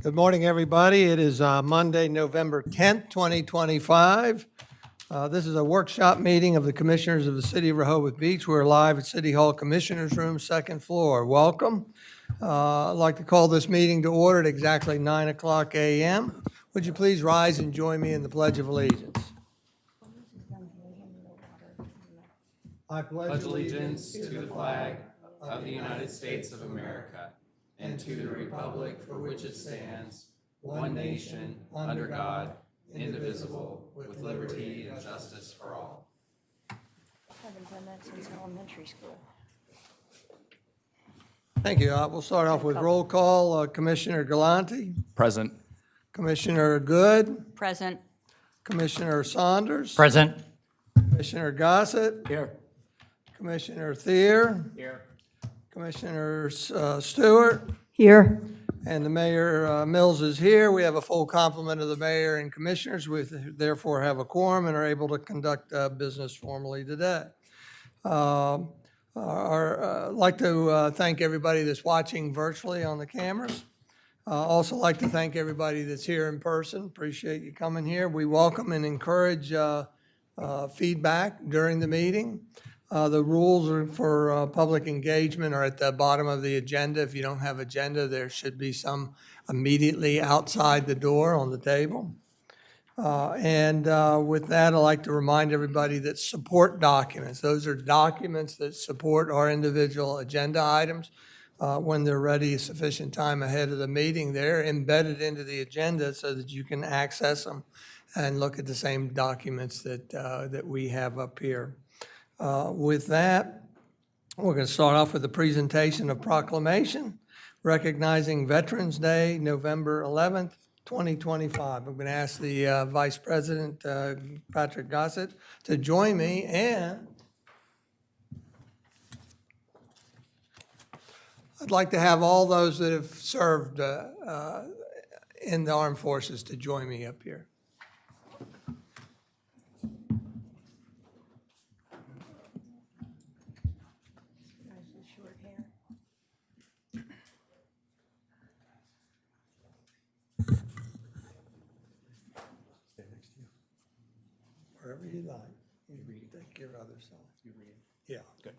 Good morning, everybody. It is Monday, November 10th, 2025. This is a workshop meeting of the Commissioners of the City of Rehoboth Beach. We're live at City Hall Commissioners Room, second floor. Welcome. I'd like to call this meeting to order at exactly 9 o'clock a.m. Would you please rise and join me in the Pledge of Allegiance? I Pledge allegiance to the flag of the United States of America and to the republic for which it stands, one nation, under God, indivisible, with liberty and justice for all. I haven't done that since elementary school. Thank you. We'll start off with roll call. Commissioner Galante, Present. Commissioner Good, Present. Commissioner Saunders, Present. Commissioner Gossett, Here. Commissioner Thier, Here. Commissioner Stewart, Here. and the Mayor Mills is here. We have a full complement of the mayor and commissioners. We therefore have a quorum and are able to conduct business formally today. I'd like to thank everybody that's watching virtually on the cameras. Also like to thank everybody that's here in person. Appreciate you coming here. We welcome and encourage feedback during the meeting. The rules for public engagement are at the bottom of the agenda. If you don't have agenda, there should be some immediately outside the door on the table. With that, I'd like to remind everybody that support documents, those are documents that support our individual agenda items. When they're ready sufficient time ahead of the meeting, they're embedded into the agenda so that you can access them and look at the same documents that we have up here. With that, we're going to start off with the presentation of Proclamation, recognizing Veterans Day, November 11th, 2025. I'm going to ask the Vice President, Patrick Gossett, to join me, and I'd like to have all those that have served in the armed forces to join me up here. Short hair. Wherever you like. You take your other side. You read. Yeah. Good.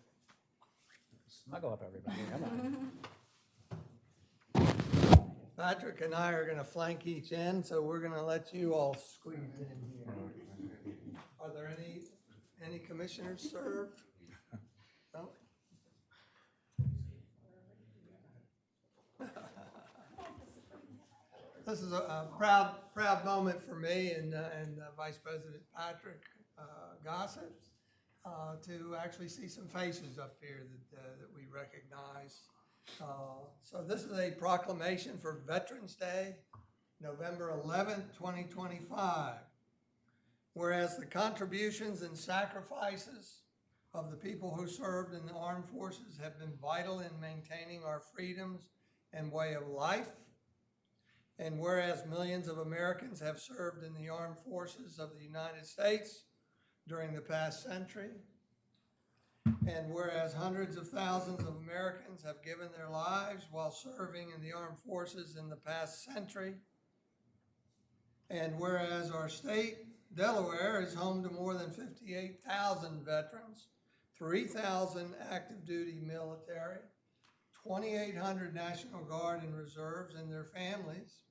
Snuggle up, everybody. Come on. Patrick and I are going to flank each end, so we're going to let you all squeeze in here. Are there any commissioners served? No? This is a proud moment for me and Vice President Patrick Gossett to actually see some faces up here that we recognize. So this is a proclamation for Veterans Day, November 11th, 2025. Whereas the contributions and sacrifices of the people who served in the armed forces have been vital in maintaining our freedoms and way of life. And whereas millions of Americans have served in the armed forces of the United States during the past century, and whereas hundreds of thousands of Americans have given their lives while serving in the armed forces in the past century, and whereas our state, Delaware, is home to more than 58,000 veterans, 3,000 active duty military, 2,800 National Guard and Reserves and their families,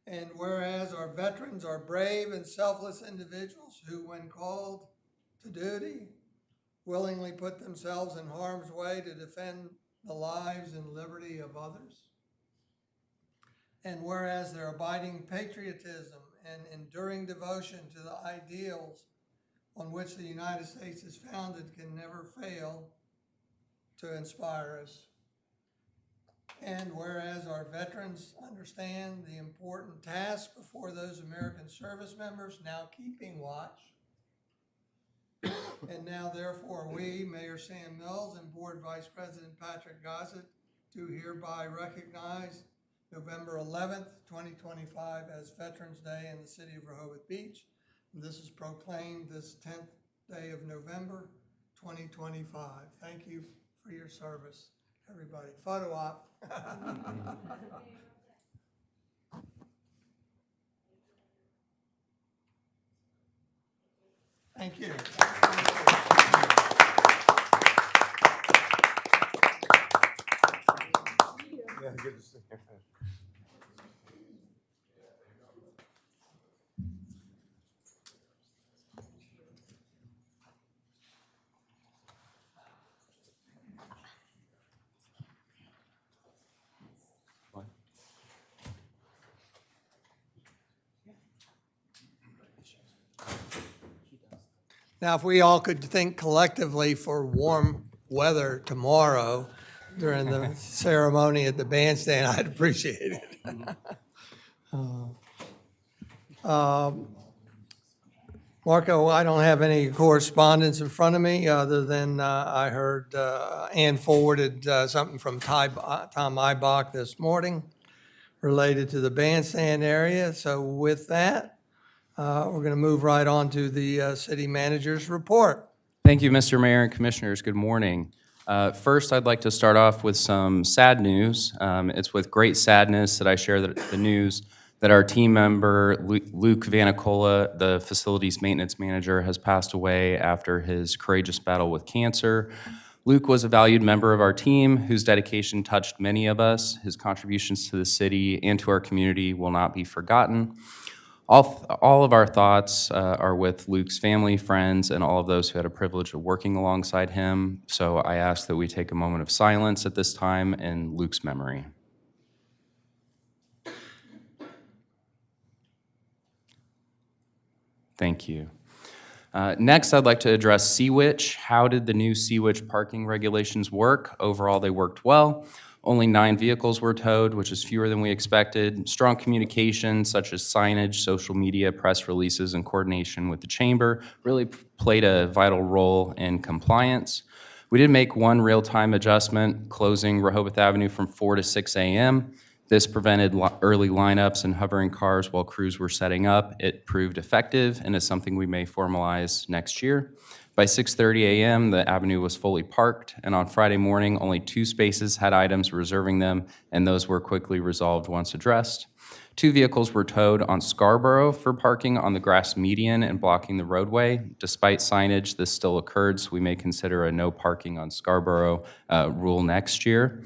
and whereas our veterans are brave and selfless individuals who, when called to duty, willingly put themselves in harm's way to defend the lives and liberty of others. And whereas their abiding patriotism and enduring devotion to the ideals on which the United States is founded can never fail to inspire us. And whereas our veterans understand the important task before those American service members now keeping watch, and now therefore we, Mayor Sam Mills and Board Vice President Patrick Gossett, do hereby recognize November 11th, 2025 as Veterans Day in the city of Rehoboth Beach. And this is proclaimed this 10th day of November, 2025. Thank you for your service, everybody. Photo op. Thank you. Yeah, good to see you. Now, if we all could think collectively for warm weather tomorrow during the ceremony at the bandstand, I'd appreciate it. Marco, I don't have any correspondence in front of me, other than I heard Ann forwarded something from Tom Eibach this morning related to the bandstand area. So with that, we're going to move right on to the city manager's report. Thank you, Mr. Mayor and Commissioners. Good morning. First, I'd like to start off with some sad news. It's with great sadness that I share the news that our team member, Luke Vanicola, the facilities maintenance manager, has passed away after his courageous battle with cancer. Luke was a valued member of our team whose dedication touched many of us. His contributions to the city and to our community will not be forgotten. All of our thoughts are with Luke's family, friends, and all of those who had a privilege of working alongside him. So I ask that we take a moment of silence at this time in Luke's memory. Thank you. Next, I'd like to address Sea-Witch. How did the new Sea-Witch parking regulations work? Overall, they worked well. Only 9 vehicles were towed, which is fewer than we expected. Strong communication, such as signage, social media, press releases, and coordination with the chamber really played a vital role in compliance. We did make one real-time adjustment, closing Rehoboth Avenue from 4 to 6 a.m. This prevented early lineups and hovering cars while crews were setting up. It proved effective and is something we may formalize next year. By 6:30 a.m., the avenue was fully parked, and on Friday morning, only 2 spaces had items reserving them, and those were quickly resolved once addressed. 2 vehicles were towed on Scarborough for parking on the grass median and blocking the roadway. Despite signage, this still occurred, so we may consider a no parking on Scarborough rule next year.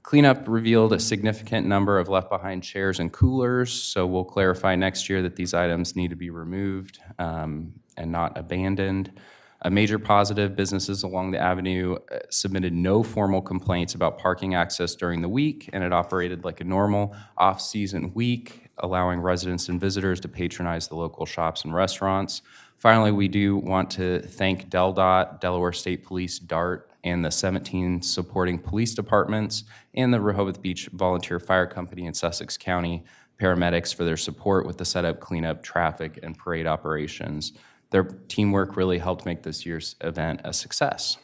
Cleanup revealed a significant number of left-behind chairs and coolers, so we'll clarify next year that these items need to be removed and not abandoned. A major positive, businesses along the avenue submitted no formal complaints about parking access during the week, and it operated like a normal off-season week, allowing residents and visitors to patronize the local shops and restaurants. Finally, we do want to thank DelDOT, Delaware State Police, DART, and the 17 supporting police departments, and the Rehoboth Beach Volunteer Fire Company and Sussex County paramedics for their support with the setup, cleanup, traffic, and parade operations. Their teamwork really helped make this year's event a success.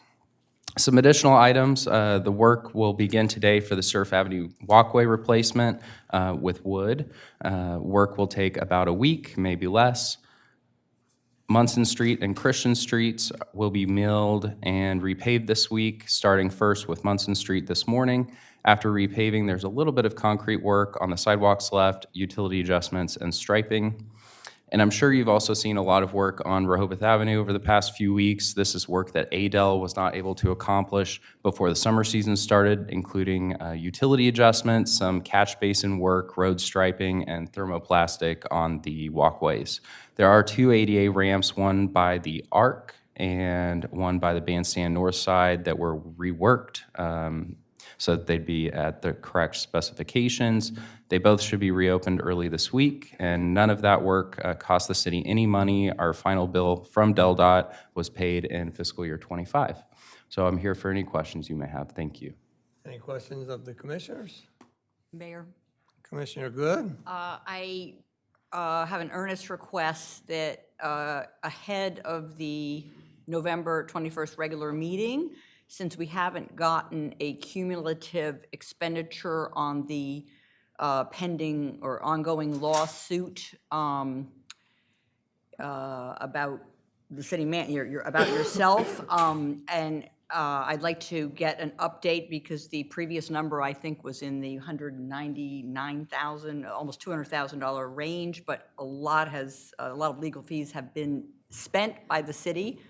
Some additional items, the work will begin today for the Surf Avenue walkway replacement with wood. Work will take about a week, maybe less. Munson Street and Christian Streets will be milled and repaved this week, starting first with Munson Street this morning. After repaving, there's a little bit of concrete work on the sidewalks left, utility adjustments, and striping. And I'm sure you've also seen a lot of work on Rehoboth Avenue over the past few weeks. This is work that ADEL was not able to accomplish before the summer season started, including utility adjustments, some catch basin work, road striping, and thermoplastic on the walkways. There are 2 ADA ramps, one by the Arc and one by the Bandstand north side, that were reworked so that they'd be at the correct specifications. They both should be reopened early this week, and none of that work cost the city any money. Our final bill from DelDOT was paid in fiscal year 25. So I'm here for any questions you may have. Thank you. Any questions of the commissioners? Mayor, Commissioner Good? I have an earnest request that ahead of the November 21st regular meeting, since we haven't gotten a cumulative expenditure on the pending or ongoing lawsuit about the city about yourself, and I'd like to get an update because the previous number I think was in the $199,000, almost $200,000 range, but a lot of legal fees have been spent by the city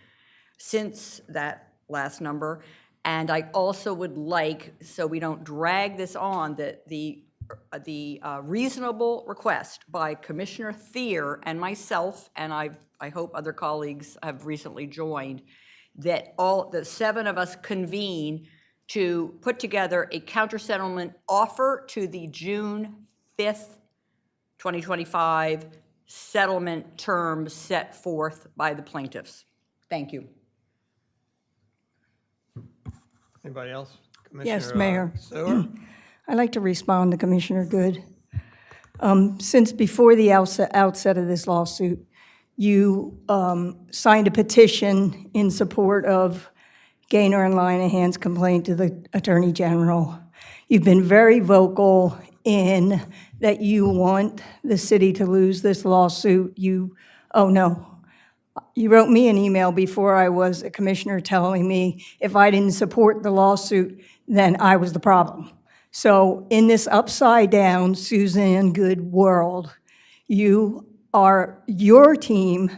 since that last number. And I also would like, so we don't drag this on, that the reasonable request by Commissioner Thier and myself, and I hope other colleagues have recently joined, that all the 7 of us convene to put together a counter-settlement offer to the June 5th, 2025 settlement terms set forth by the plaintiffs. Thank you. Anybody else? Yes, Commissioner, Mayor. Sewer? I'd like to respond to Commissioner Good. Since before the outset of this lawsuit, you signed a petition in support of Gaynor and Linehan's complaint to the Attorney General. You've been very vocal in that you want the city to lose this lawsuit. You wrote me an email before I was a commissioner telling me if I didn't support the lawsuit, then I was the problem. So in this upside-down Suzanne Good world, your team,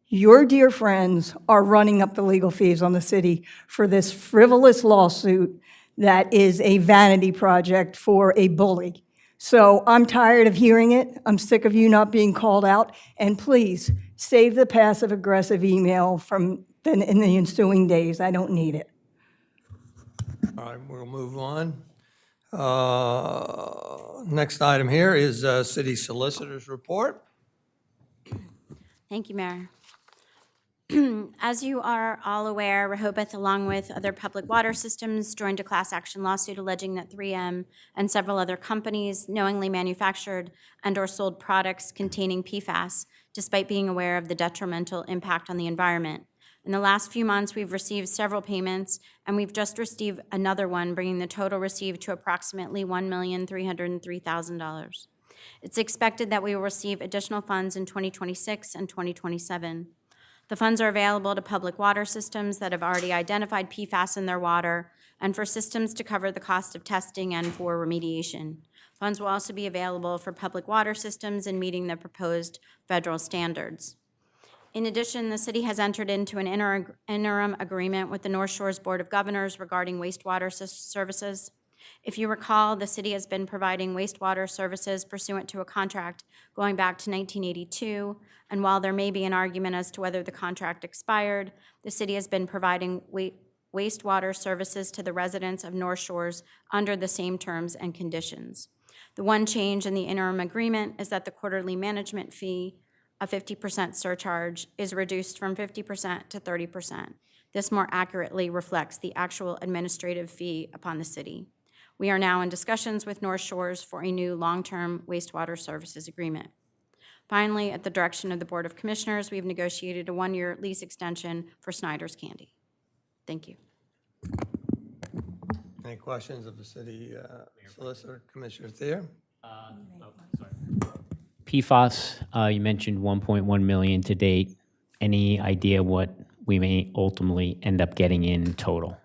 your dear friends are running up the legal fees on the city for this frivolous lawsuit that is a vanity project for a bully. So I'm tired of hearing it. I'm sick of you not being called out. And please, save the passive-aggressive email in the ensuing days. I don't need it. All right, we'll move on. Next item here is City Solicitor's report. Thank you, Mayor. As you are all aware, Rehoboth, along with other public water systems, joined a class action lawsuit alleging that 3M and several other companies knowingly manufactured and/or sold products containing PFAS, despite being aware of the detrimental impact on the environment. In the last few months, we've received several payments, and we've just received another one, bringing the total received to approximately $1,303,000. It's expected that we will receive additional funds in 2026 and 2027. The funds are available to public water systems that have already identified PFAS in their water and for systems to cover the cost of testing and for remediation. Funds will also be available for public water systems in meeting the proposed federal standards. In addition, the city has entered into an interim agreement with the North Shores Board of Governors regarding wastewater services. If you recall, the city has been providing wastewater services pursuant to a contract going back to 1982, and while there may be an argument as to whether the contract expired, the city has been providing wastewater services to the residents of North Shores under the same terms and conditions. The one change in the interim agreement is that the quarterly management fee, a 50% surcharge, is reduced from 50% to 30%. This more accurately reflects the actual administrative fee upon the city. We are now in discussions with North Shores for a new long-term wastewater services agreement. Finally, at the direction of the Board of Commissioners, we've negotiated a 1-year lease extension for Snyder's Candy. Thank you. Any questions of the city solicitor, Commissioner Thier? PFAS, you mentioned 1.1 million to date. Any idea what we may ultimately end up getting in total?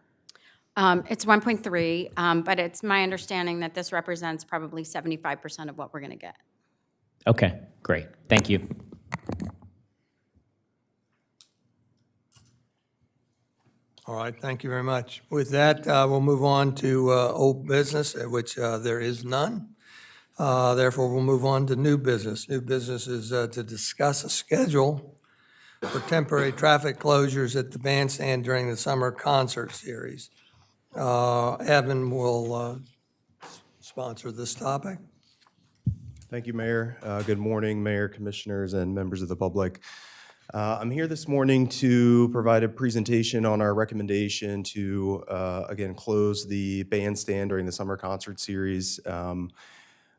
It's 1.3, but it's my understanding that this represents probably 75% of what we're going to get. Okay, great. Thank you. All right, thank you very much. With that, we'll move on to old business, which there is none. Therefore, we'll move on to new business. New business is to discuss a schedule for temporary traffic closures at the Bandstand during the summer concert series. Evan will sponsor this topic. Thank you, Mayor. Good morning, Mayor, Commissioners, and members of the public. I'm here this morning to provide a presentation on our recommendation to, again, close the Bandstand during the summer concert series.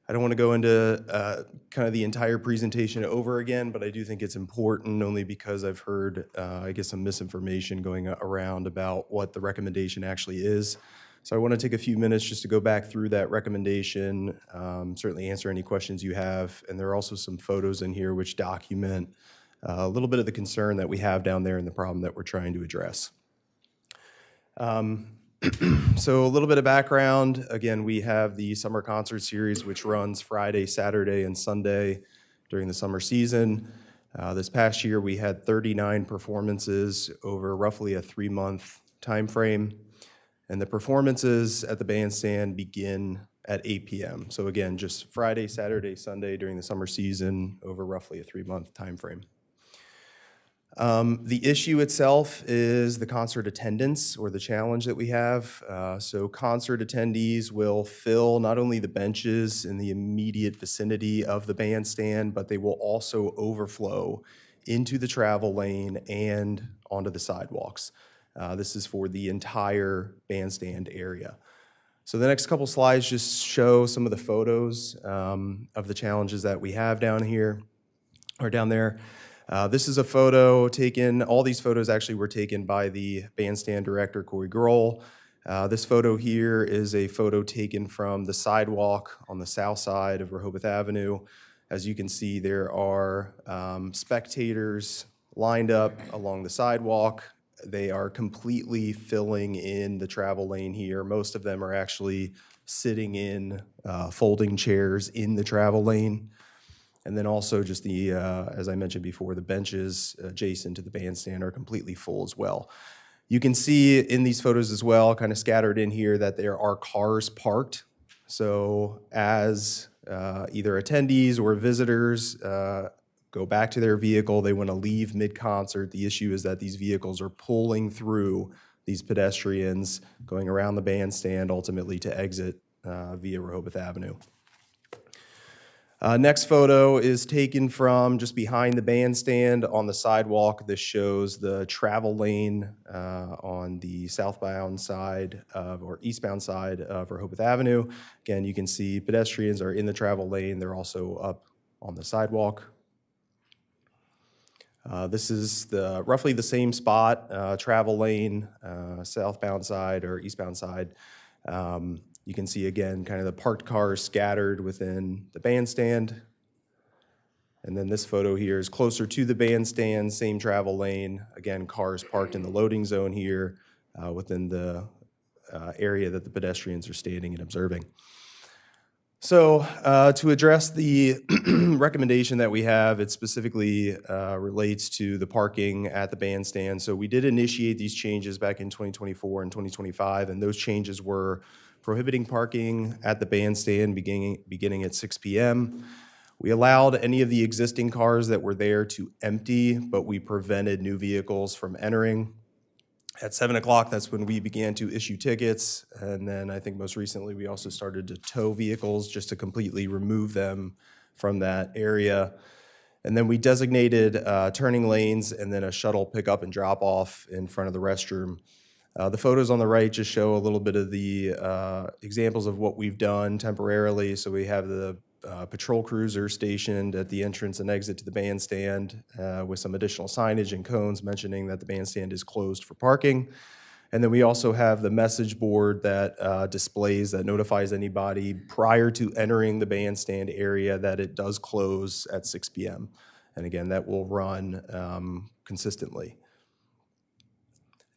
I don't want to go into kind of the entire presentation over again, but I do think it's important only because I've heard, I guess, some misinformation going around about what the recommendation actually is. So I want to take a few minutes just to go back through that recommendation, certainly answer any questions you have. And there are also some photos in here which document a little bit of the concern that we have down there and the problem that we're trying to address. So a little bit of background. Again, we have the summer concert series, which runs Friday, Saturday, and Sunday during the summer season. This past year, we had 39 performances over roughly a 3-month time frame. And the performances at the bandstand begin at 8 p.m. So again, just Friday, Saturday, Sunday during the summer season over roughly a 3-month time frame. The issue itself is the concert attendance, or the challenge that we have. So concert attendees will fill not only the benches in the immediate vicinity of the bandstand, but they will also overflow into the travel lane and onto the sidewalks. This is for the entire bandstand area. So the next couple slides just show some of the photos of the challenges that we have down here, or down there. This is a photo taken, all these photos actually were taken by the bandstand director, Corey Grohl. This photo here is a photo taken from the sidewalk on the south side of Rehoboth Avenue. As you can see, there are spectators lined up along the sidewalk. They are completely filling in the travel lane here. Most of them are actually sitting in folding chairs in the travel lane. And then also just the, as I mentioned before, the benches adjacent to the bandstand are completely full as well. You can see in these photos as well, kind of scattered in here, that there are cars parked. So as either attendees or visitors go back to their vehicle, they want to leave mid-concert. The issue is that these vehicles are pulling through these pedestrians, going around the bandstand, ultimately to exit via Rehoboth Avenue. Next photo is taken from just behind the bandstand on the sidewalk. This shows the travel lane on the southbound side of, or eastbound side of Rehoboth Avenue. Again, you can see pedestrians are in the travel lane. They're also up on the sidewalk. This is roughly the same spot, travel lane, southbound side or eastbound side. You can see again kind of the parked cars scattered within the bandstand. And then this photo here is closer to the bandstand, same travel lane. Again, cars parked in the loading zone here within the area that the pedestrians are standing and observing. So to address the recommendation that we have, it specifically relates to the parking at the bandstand. So we did initiate these changes back in 2024 and 2025, and those changes were prohibiting parking at the bandstand beginning at 6 p.m. We allowed any of the existing cars that were there to empty, but we prevented new vehicles from entering. At 7 o'clock, that's when we began to issue tickets. And then I think most recently, we also started to tow vehicles just to completely remove them from that area. And then we designated turning lanes and then a shuttle pickup and drop off in front of the restroom. The photos on the right just show a little bit of the examples of what we've done temporarily. So we have the patrol cruiser stationed at the entrance and exit to the bandstand with some additional signage and cones mentioning that the bandstand is closed for parking. And then we also have the message board that displays, that notifies anybody prior to entering the bandstand area that it does close at 6 p.m. And again, that will run consistently.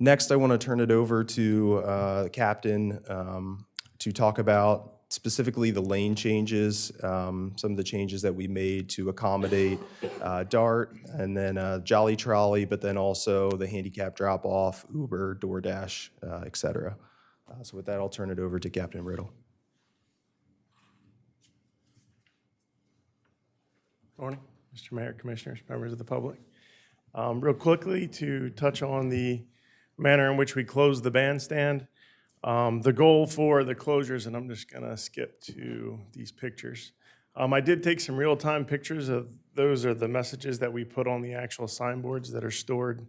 Next, I want to turn it over to the captain to talk about specifically the lane changes, some of the changes that we made to accommodate DART, and then Jolly Trolley, but then also the handicap drop-off, Uber, DoorDash, et cetera. So with that, I'll turn it over to Captain Riddle. Morning, Mr. Mayor, Commissioners, members of the public. Real quickly, to touch on the manner in which we close the bandstand. The goal for the closures, and I'm just going to skip to these pictures. I did take some real-time pictures of those are the messages that we put on the actual signboards that are stored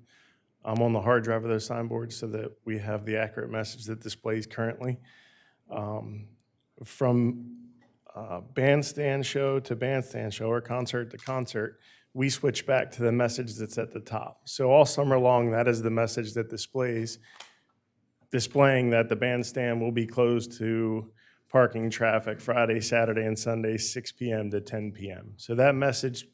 on the hard drive of those signboards so that we have the accurate message that displays currently. From bandstand show to bandstand show or concert to concert, we switch back to the message that's at the top. So all summer long, that is the message that displaying that the bandstand will be closed to parking traffic Friday, Saturday, and Sunday, 6 p.m. to 10 p.m. So that message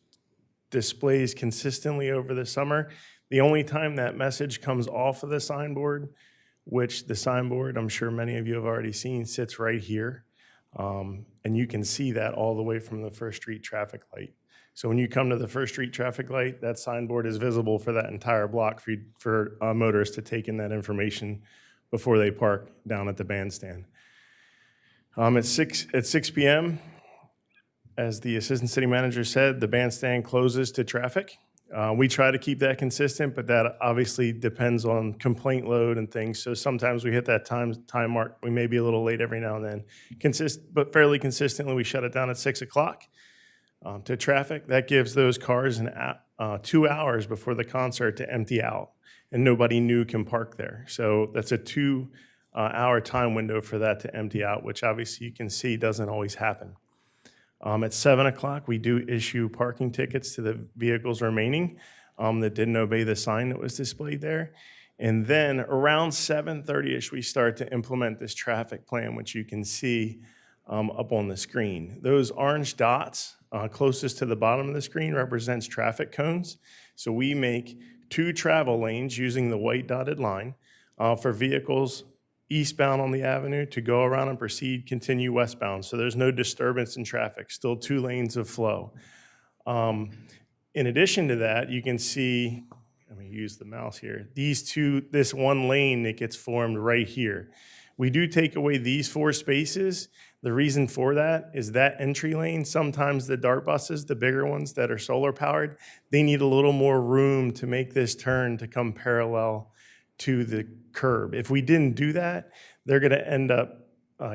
displays consistently over the summer. The only time that message comes off of the signboard, which the signboard, I'm sure many of you have already seen, sits right here. And you can see that all the way from the First Street traffic light. So when you come to the First Street traffic light, that signboard is visible for that entire block for motorists to take in that information before they park down at the bandstand. At 6 p.m., as the Assistant City Manager said, the bandstand closes to traffic. We try to keep that consistent, but that obviously depends on complaint load and things. So sometimes we hit that time mark. We may be a little late every now and then. But fairly consistently, we shut it down at 6 o'clock to traffic. That gives those cars 2 hours before the concert to empty out, and nobody new can park there. So that's a 2-hour time window for that to empty out, which obviously you can see doesn't always happen. At 7 o'clock, we do issue parking tickets to the vehicles remaining that didn't obey the sign that was displayed there. And then around 7:30-ish, we start to implement this traffic plan, which you can see up on the screen. Those orange dots closest to the bottom of the screen represents traffic cones. So we make 2 travel lanes using the white dotted line for vehicles eastbound on the avenue to go around and continue westbound. So there's no disturbance in traffic, still 2 lanes of flow. In addition to that, you can see, let me use the mouse here, this 1 lane that gets formed right here. We do take away these 4 spaces. The reason for that is that entry lane, sometimes the DART buses, the bigger ones that are solar powered, they need a little more room to make this turn to come parallel to the curb. If we didn't do that, they're going to end up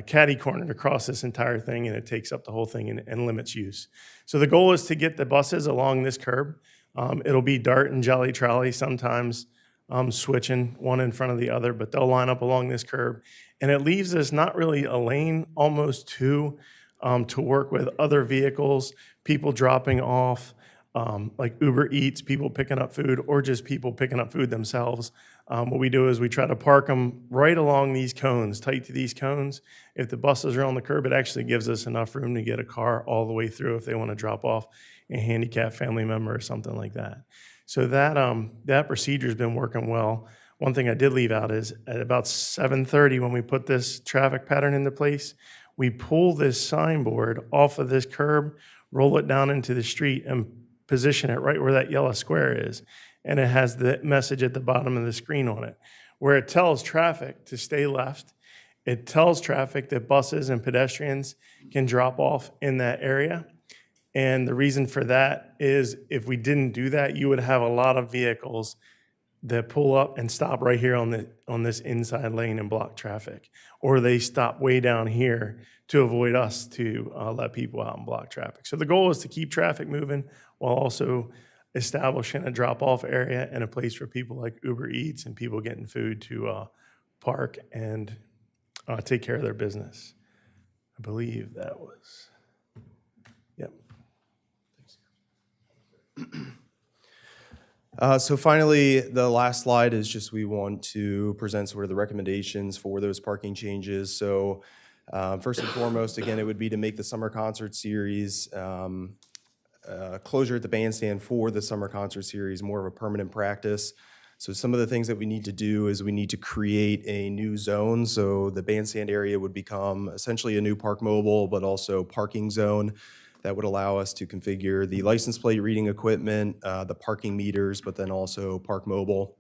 catty-cornered across this entire thing, and it takes up the whole thing and limits use. So the goal is to get the buses along this curb. It'll be DART and Jolly Trolley, sometimes switching one in front of the other, but they'll line up along this curb. And it leaves us not really a lane, almost 2, to work with other vehicles, people dropping off, like Uber Eats, people picking up food, or just people picking up food themselves. What we do is we try to park them right along these cones, tight to these cones. If the buses are on the curb, it actually gives us enough room to get a car all the way through if they want to drop off a handicapped family member or something like that. So that procedure's been working well. One thing I did leave out is at about 7:30, when we put this traffic pattern into place, we pull this signboard off of this curb, roll it down into the street, and position it right where that yellow square is. And it has the message at the bottom of the screen on it, where it tells traffic to stay left. It tells traffic that buses and pedestrians can drop off in that area. And the reason for that is if we didn't do that, you would have a lot of vehicles that pull up and stop right here on this inside lane and block traffic. Or they stop way down here to avoid us to let people out and block traffic. So the goal is to keep traffic moving while also establishing a drop-off area and a place for people like Uber Eats and people getting food to park and take care of their business. I believe that was, yep. So finally, the last slide is just we want to present sort of the recommendations for those parking changes. So first and foremost, again, it would be to make the summer concert series closure at the bandstand for the summer concert series more of a permanent practice. So some of the things that we need to do is we need to create a new zone. So the bandstand area would become essentially a new Park Mobile, but also parking zone that would allow us to configure the license plate reading equipment, the parking meters, but then also Park Mobile.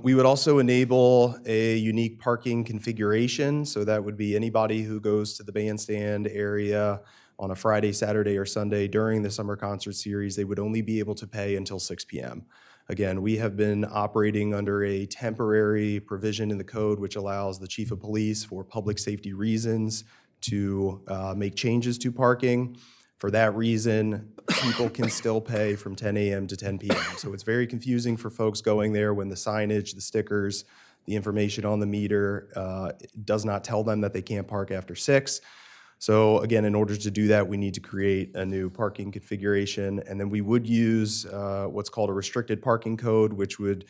We would also enable a unique parking configuration. So that would be anybody who goes to the bandstand area on a Friday, Saturday, or Sunday during the summer concert series, they would only be able to pay until 6 p.m. Again, we have been operating under a temporary provision in the code which allows the chief of police, for public safety reasons, to make changes to parking. For that reason, people can still pay from 10 a.m. to 10 p.m. So it's very confusing for folks going there when the signage, the stickers, the information on the meter does not tell them that they can't park after 6. So again, in order to do that, we need to create a new parking configuration, and then we would use what's called a restricted parking code, which would,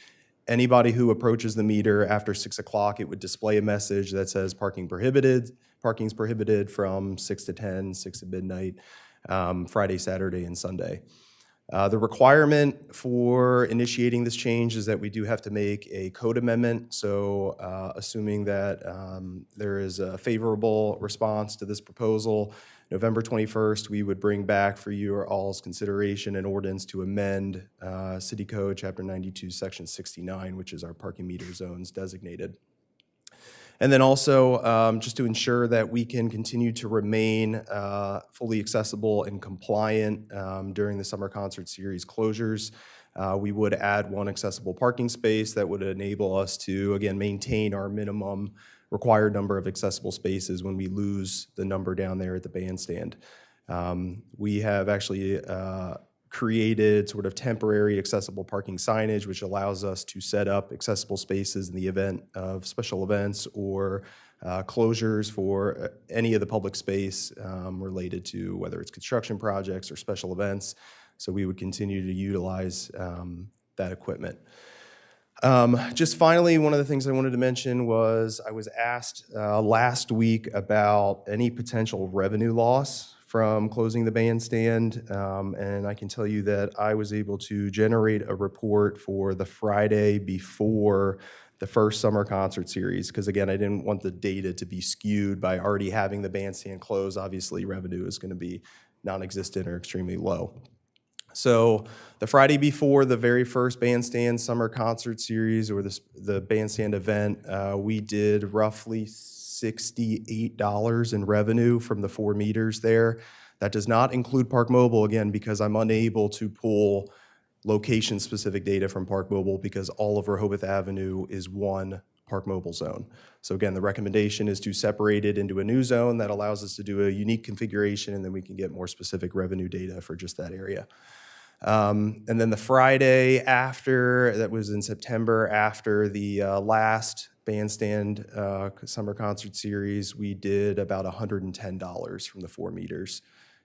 anybody who approaches the meter after 6 o'clock, it would display a message that says parking's prohibited from 6 to 10, 6 to midnight, Friday, Saturday, and Sunday. The requirement for initiating this change is that we do have to make a code amendment. So assuming that there is a favorable response to this proposal, November 21st, we would bring back for your all's consideration an ordinance to amend City Code, Chapter 92, Section 69, which is our parking meter zones designated. And then also, just to ensure that we can continue to remain fully accessible and compliant during the summer concert series closures, we would add one accessible parking space that would enable us to, again, maintain our minimum required number of accessible spaces when we lose the number down there at the bandstand. We have actually created sort of temporary accessible parking signage, which allows us to set up accessible spaces in the event of special events or closures for any of the public space related to whether it's construction projects or special events. So we would continue to utilize that equipment. Just finally, one of the things I wanted to mention was I was asked last week about any potential revenue loss from closing the bandstand, and I can tell you that I was able to generate a report for the Friday before the first summer concert series, because again, I didn't want the data to be skewed by already having the bandstand closed. Obviously, revenue is going to be non-existent or extremely low. So the Friday before the very first Bandstand Summer Concert Series, or the Bandstand event, we did roughly $68 in revenue from the 4 meters there. That does not include Park Mobile, again, because I'm unable to pull location-specific data from Park Mobile because all of Rehoboth Avenue is one Park Mobile zone. So again, the recommendation is to separate it into a new zone that allows us to do a unique configuration, and then we can get more specific revenue data for just that area. And then the Friday after, that was in September, after the last Bandstand Summer Concert Series, we did about $110 from the 4 meters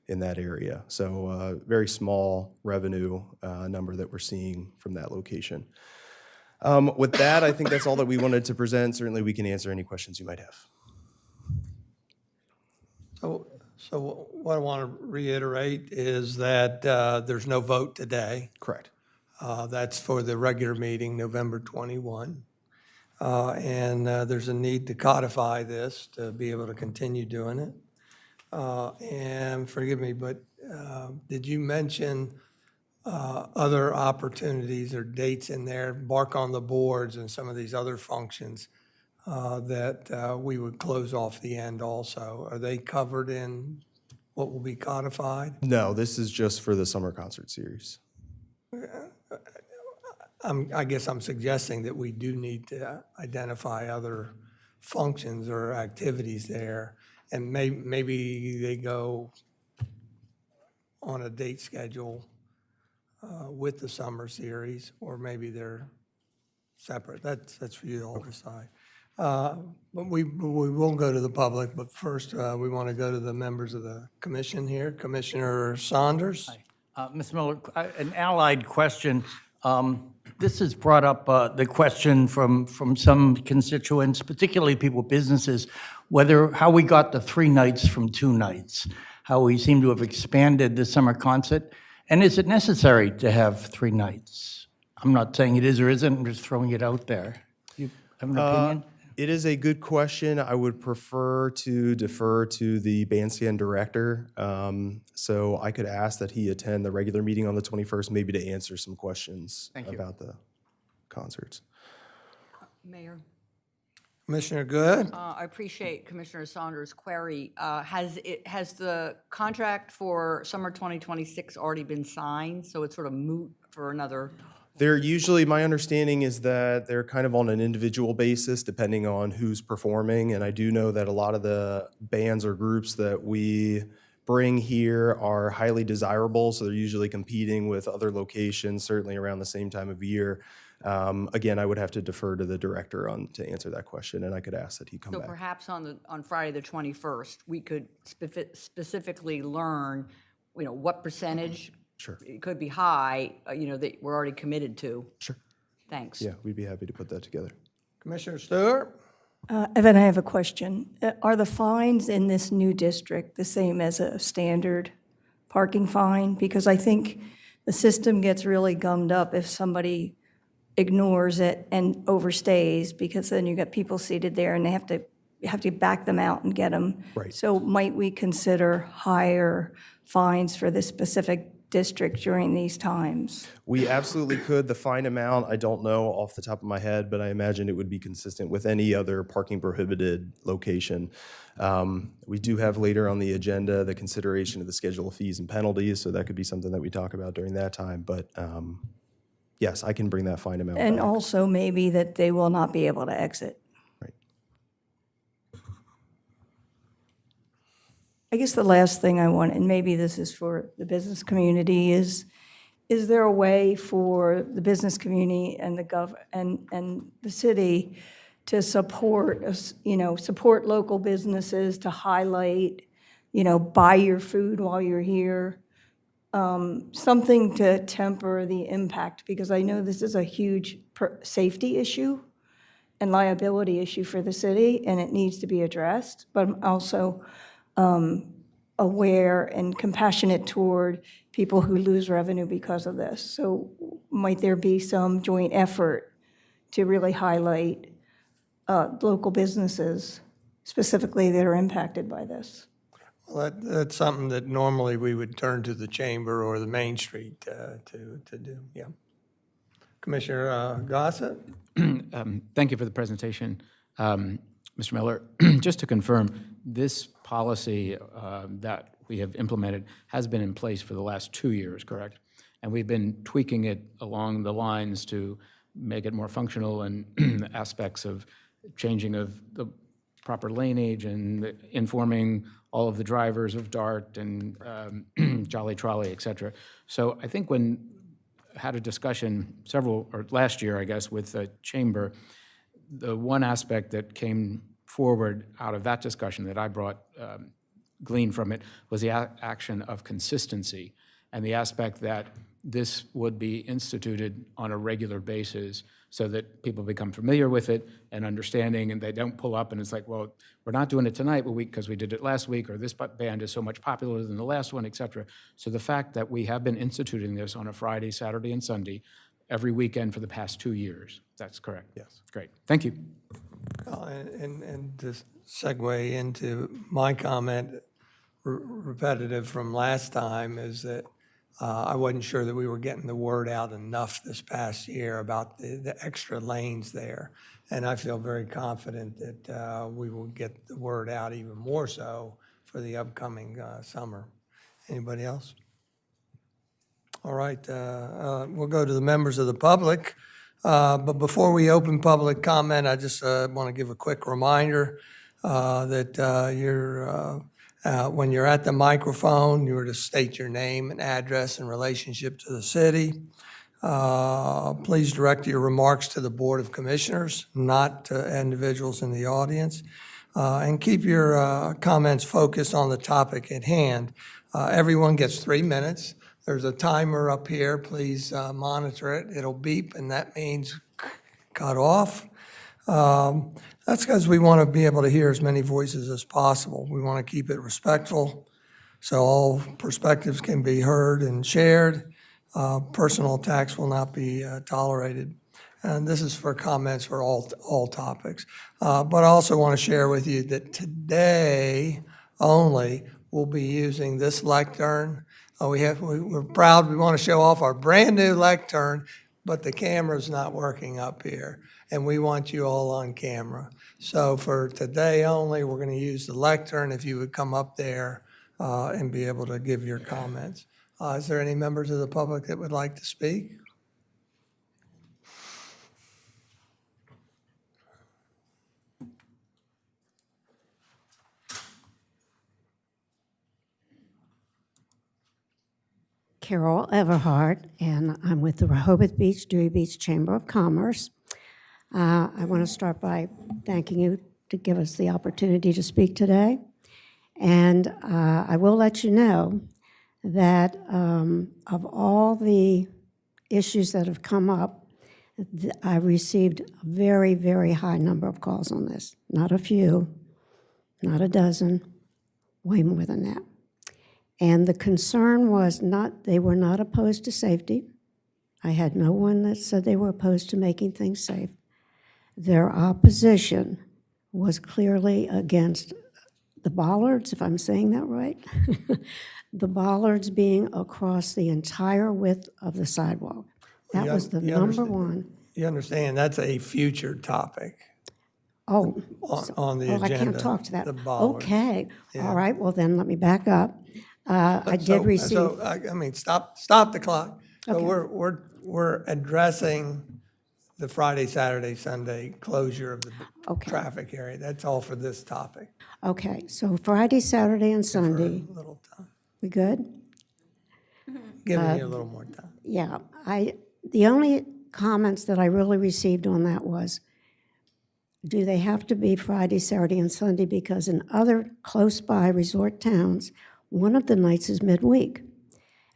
in that area. So very small revenue number that we're seeing from that location. With that, I think that's all that we wanted to present. Certainly we can answer any questions you might have. So what I want to reiterate is that there's no vote today. Correct. That's for the regular meeting, November 21. And there's a need to codify this to be able to continue doing it. And forgive me, but did you mention other opportunities or dates in there, Bark on the Boards and some of these other functions that we would close off the end also? Are they covered in what will be codified? No, this is just for the Summer Concert Series. I guess I'm suggesting that we do need to identify other functions or activities there, and maybe they go on a date schedule with the summer series, or maybe they're separate. That's for you to all decide. But we won't go to the public, but first we want to go to the members of the commission here. Commissioner Saunders. Ms. Miller, an allied question. This has brought up the question from some constituents, particularly people with businesses, how we got the 3 nights from 2 nights, how we seem to have expanded the summer concert. And is it necessary to have 3 nights? I'm not saying it is or isn't, I'm just throwing it out there. Do you have an opinion? It is a good question. I would prefer to defer to the bandstand director. So I could ask that he attend the regular meeting on the 21st, maybe to answer some questions about the concerts. Mayor, Commissioner Good. I appreciate Commissioner Saunders' query. Has the contract for summer 2026 already been signed? So it's sort of moot for another. They're usually, my understanding is that they're kind of on an individual basis depending on who's performing. And I do know that a lot of the bands or groups that we bring here are highly desirable. So they're usually competing with other locations, certainly around the same time of year. Again, I would have to defer to the director to answer that question, and I could ask that he come back. So perhaps on Friday the 21st, we could specifically learn, what percentage. Sure. It could be high, that we're already committed to. Sure. Thanks. Yeah, we'd be happy to put that together. Commissioner Stewart. Evan, I have a question. Are the fines in this new district the same as a standard parking fine? Because I think the system gets really gummed up if somebody ignores it and overstays, because then you got people seated there and they have to have to back them out and get them. Right. So might we consider higher fines for this specific district during these times? We absolutely could. The fine amount, I don't know off the top of my head, but I imagine it would be consistent with any other parking prohibited location. We do have later on the agenda the consideration of the schedule of fees and penalties, so that could be something that we talk about during that time. But yes, I can bring that fine amount And back. also maybe that they will not be able to exit. Right. I guess the last thing I want, and maybe this is for the business community, is there a way for the business community and and the city to support us, support local businesses, to highlight, buy your food while you're here, something to temper the impact, because I know this is a huge safety issue and liability issue for the city, and it needs to be addressed, but I'm also aware and compassionate toward people who lose revenue because of this. So might there be some joint effort to really highlight local businesses specifically that are impacted by this? Well, that's something that normally we would turn to the chamber or the Main Street to do, yeah. Commissioner Gossett? Thank you for the presentation, Mr. Miller. Just to confirm, this policy that we have implemented has been in place for the last 2 years, correct? And we've been tweaking it along the lines to make it more functional and aspects of changing of the proper laneage and informing all of the drivers of DART and Jolly Trolley, et cetera. So I think when had a discussion last year, I guess, with the chamber, the one aspect that came forward out of that discussion that I gleaned from it was the action of consistency and the aspect that this would be instituted on a regular basis so that people become familiar with it and understanding, and they don't pull up and it's like, well, we're not doing it tonight because we did it last week, or this band is so much popular than the last one, et cetera. So the fact that we have been instituting this on a Friday, Saturday, and Sunday every weekend for the past 2 years, that's correct? Yes. Great. Thank you. And to segue into my comment, repetitive from last time, is that I wasn't sure that we were getting the word out enough this past year about the extra lanes there. And I feel very confident that we will get the word out even more so for the upcoming summer. Anybody else? All right, we'll go to the members of the public. But before we open public comment, I just want to give a quick reminder that when you're at the microphone, you're to state your name and address in relationship to the city. Please direct your remarks to the Board of Commissioners, not to individuals in the audience. And keep your comments focused on the topic at hand. Everyone gets 3 minutes. There's a timer up here. Please monitor it. It'll beep, and that means cut off. That's because we want to be able to hear as many voices as possible. We want to keep it respectful so all perspectives can be heard and shared. Personal attacks will not be tolerated. And this is for comments for all topics. But I also want to share with you that today only we'll be using this lectern. We're proud. We want to show off our brand new lectern, but the camera's not working up here, and we want you all on camera. So for today only, we're going to use the lectern. If you would come up there and be able to give your comments. Is there any members of the public that would like to speak? Carol Everhart, and I'm with the Rehoboth Beach, Dewey Beach Chamber of Commerce. I want to start by thanking you to give us the opportunity to speak today. And I will let you know that of all the issues that have come up, I received a very, very high number of calls on this. Not a few, not a dozen, way more than that. And the concern was they were not opposed to safety. I had no one that said they were opposed to making things safe. Their opposition was clearly against the bollards, if I'm saying that right. The bollards being across the entire width of the sidewalk. That was the number one. You understand, that's a future topic Oh, on the oh, agenda. I can't talk to that. The bollards. Okay, Yeah. all right, well then, let me back up. I did receive, So, I mean, stop the clock. So Okay. we're addressing the Friday, Saturday, Sunday closure of the Okay. traffic area. That's all for this topic. okay, so Friday, Saturday, and For Sunday, a little time. we good? Giving you a little more time. Yeah, the only comments that I really received on that was, do they have to be Friday, Saturday, and Sunday? Because in other close-by resort towns, one of the nights is midweek.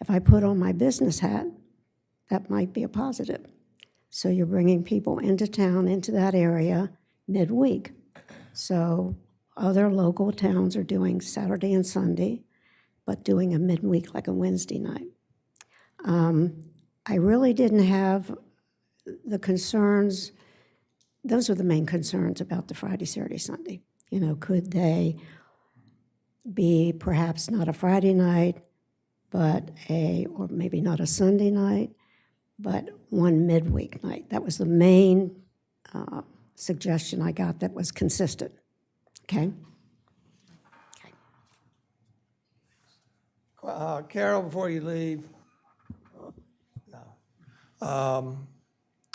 If I put on my business hat, that might be a positive. So you're bringing people into town, into that area, midweek. So other local towns are doing Saturday and Sunday, but doing a midweek like a Wednesday night. I really didn't have the concerns, those were the main concerns about the Friday, Saturday, Sunday. You know, could they be perhaps not a Friday night, but or maybe not a Sunday night, but one midweek night? That was the main suggestion I got that was consistent, okay? Carol, before you leave, I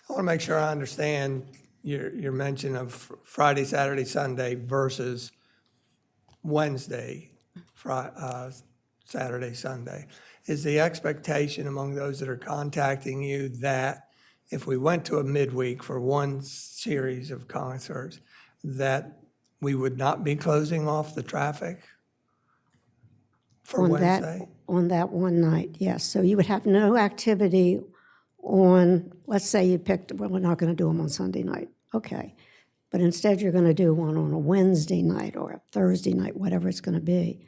want to make sure I understand your mention of Friday, Saturday, Sunday versus Wednesday, Saturday, Sunday. Is the expectation among those that are contacting you that if we went to a midweek for one series of concerts, that we would not be closing off the traffic for Wednesday? On that one night, yes. So you would have no activity on, let's say you picked, well, we're not going to do them on Sunday night. Okay. But instead, you're going to do one on a Wednesday night or a Thursday night, whatever it's going to be.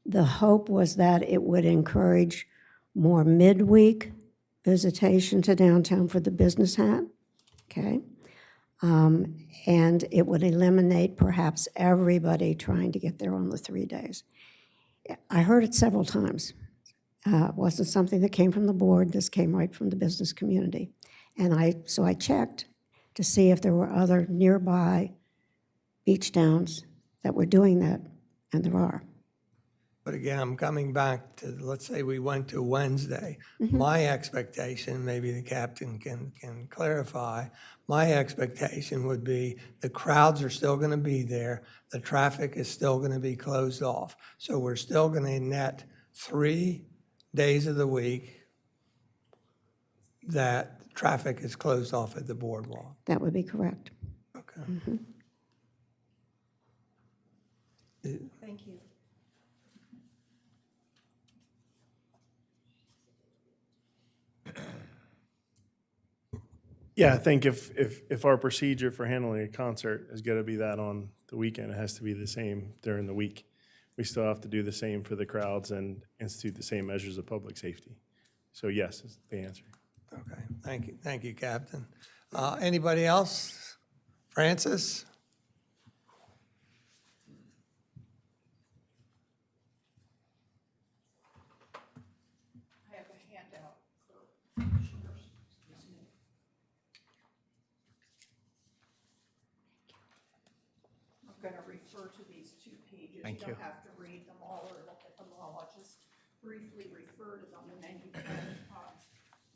The hope was that it would encourage more midweek visitation to downtown for the business hat, okay? And it would eliminate perhaps everybody trying to get there on the 3 days. I heard it several times. It wasn't something that came from the board. This came right from the business community. And so I checked to see if there were other nearby beach towns that were doing that, and there are. But again, I'm coming back to, let's say we went to Wednesday. My expectation, maybe the captain can clarify, my expectation would be the crowds are still going to be there. The traffic is still going to be closed off. So we're still going to net 3 days of the week that traffic is closed off at the boardwalk. That would be correct. Okay. Thank you. Yeah, I think if our procedure for handling a concert is going to be that on the weekend, it has to be the same during the week. We still have to do the same for the crowds and institute the same measures of public safety. So yes, is the answer. Okay, thank you, Captain. Anybody else? Francis? I have a handout for commissioners. Excuse me. I'm going to refer to these 2 pages. Thank you. You don't have to read them all or look at them all. I'll just briefly refer to them, and then you can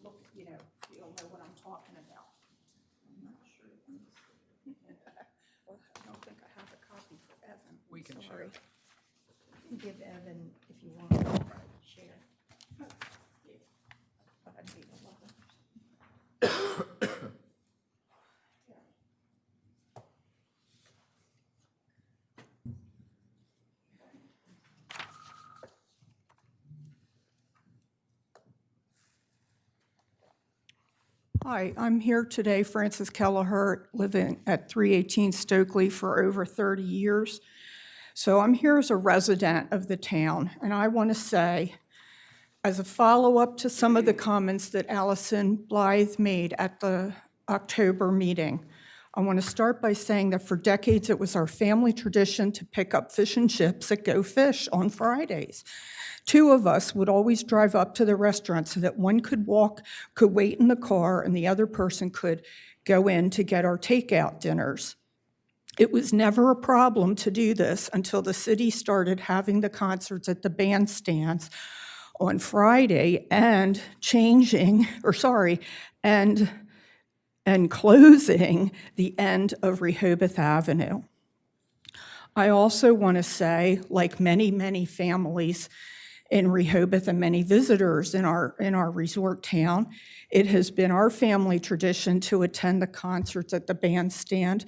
look, you know, you'll know what I'm talking about. I'm not sure. Well, I don't think I have a copy for Evan. We can Sorry. Give Evan, if you want, share. I'd be 11. Hi, I'm here today, Frances Kelleher, living at 318 Stokely for over 30 years. So I'm here as a resident of the town, and I want to say, as a follow-up to some of the comments that Allison Blythe made at the October meeting, I want to start by saying that for decades, it was our family tradition to pick up fish and chips at Go Fish on Fridays. Two of us would always drive up to the restaurant so that one could wait in the car, and the other person could go in to get our takeout dinners. It was never a problem to do this until the city started having the concerts at the bandstands on Friday and closing the end of Rehoboth Avenue. I also want to say, like many, many families in Rehoboth and many visitors in our resort town, it has been our family tradition to attend the concerts at the bandstand,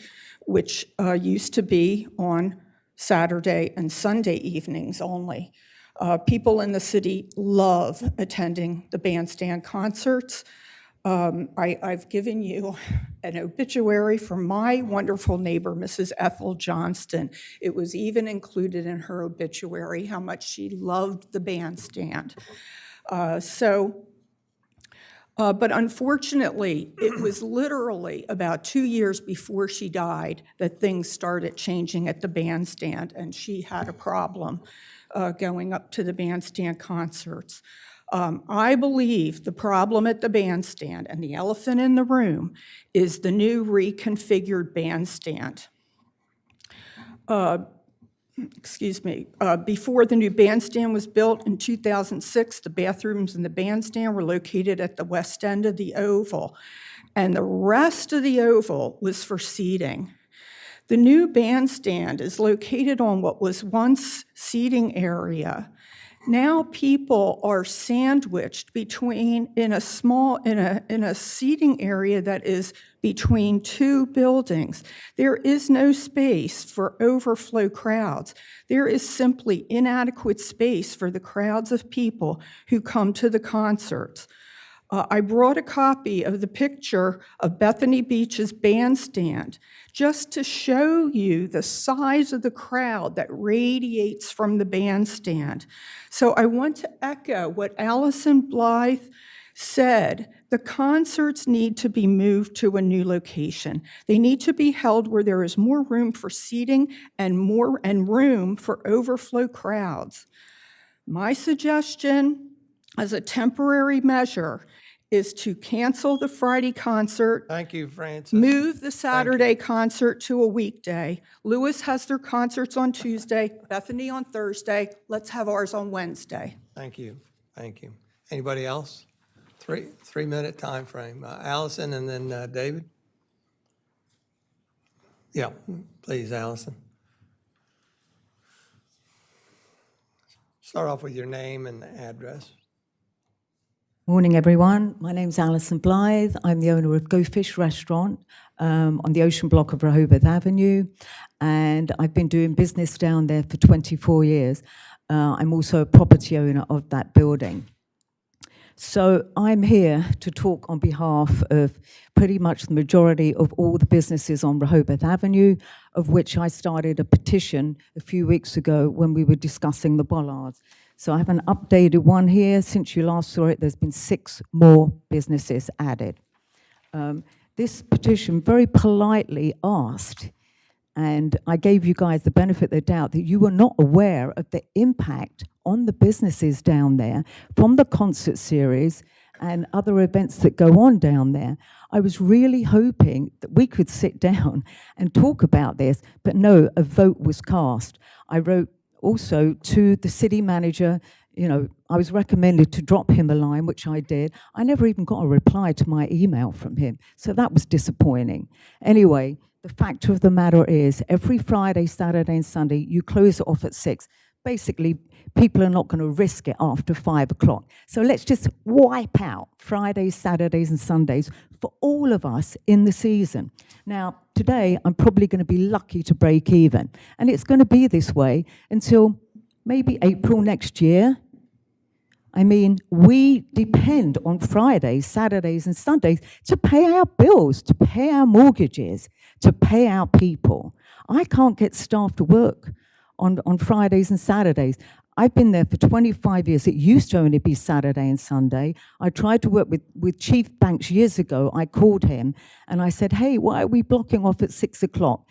which used to be on Saturday and Sunday evenings only. People in the city love attending the bandstand concerts. I've given you an obituary from my wonderful neighbor, Mrs. Ethel Johnston. It was even included in her obituary how much she loved the bandstand. But unfortunately, it was literally about 2 years before she died that things started changing at the bandstand, and she had a problem going up to the bandstand concerts. I believe the problem at the bandstand and the elephant in the room is the new reconfigured bandstand. Before the new bandstand was built in 2006, the bathrooms in the bandstand were located at the west end of the oval, and the rest of the oval was for seating. The new bandstand is located on what was once seating area. Now people are sandwiched in a seating area that is between two buildings. There is no space for overflow crowds. There is simply inadequate space for the crowds of people who come to the concerts. I brought a copy of the picture of Bethany Beach's bandstand just to show you the size of the crowd that radiates from the bandstand. So I want to echo what Allison Blythe said. The concerts need to be moved to a new location. They need to be held where there is more room for seating and room for overflow crowds. My suggestion as a temporary measure is to cancel the Friday concert. Thank you, Francis. Move the Saturday concert to a weekday. Lewis has their concerts on Tuesday, Bethany on Thursday. Let's have ours on Wednesday. Thank you. Thank you. Anybody else? Three-minute time frame. Allison and then David. Yeah, please, Allison. Start off with your name and address. Morning, everyone. My name's Alison Blythe. I'm the owner of Go Fish Restaurant on the ocean block of Rehoboth Avenue, and I've been doing business down there for 24 years. I'm also a property owner of that building. So I'm here to talk on behalf of pretty much the majority of all the businesses on Rehoboth Avenue, of which I started a petition a few weeks ago when we were discussing the bollards. So I have an updated one here. Since you last saw it, there's been 6 more businesses added. This petition very politely asked, and I gave you guys the benefit of the doubt, that you were not aware of the impact on the businesses down there from the concert series and other events that go on down there. I was really hoping that we could sit down and talk about this, but no, a vote was cast. I wrote also to the city manager, I was recommended to drop him a line, which I did. I never even got a reply to my email from him, so that was disappointing. Anyway, the fact of the matter is, every Friday, Saturday, and Sunday, you close it off at 6. Basically, people are not going to risk it after 5 o'clock. So let's just wipe out Fridays, Saturdays, and Sundays for all of us in the season. Now, today, I'm probably going to be lucky to break even. And it's going to be this way until maybe April next year. I mean, we depend on Fridays, Saturdays, and Sundays to pay our bills, to pay our mortgages, to pay our people. I can't get staff to work on Fridays and Saturdays. I've been there for 25 years. It used to only be Saturday and Sunday. I tried to work with Chief Banks years ago. I called him and I said, hey, why are we blocking off at 6 o'clock?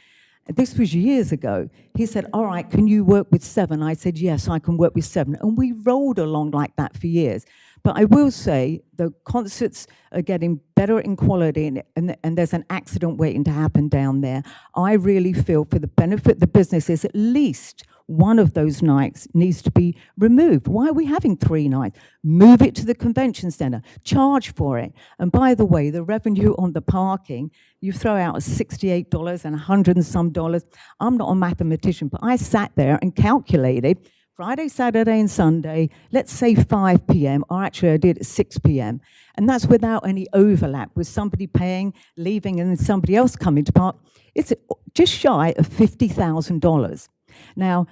This was years ago. He said, all right, can you work with 7? I said, yes, I can work with 7. And we rolled along like that for years. But I will say the concerts are getting better in quality, and there's an accident waiting to happen down there. I really feel for the benefit of the businesses, at least one of those nights needs to be removed. Why are we having 3 nights? Move it to the convention center, charge for it. And by the way, the revenue on the parking, you throw out $68 and $100 and some dollars. I'm not a mathematician, but I sat there and calculated Friday, Saturday, and Sunday, let's say 5 p.m., or actually I did at 6 p.m., and that's without any overlap with somebody paying, leaving, and then somebody else coming to park. It's just shy of $50,000. Now,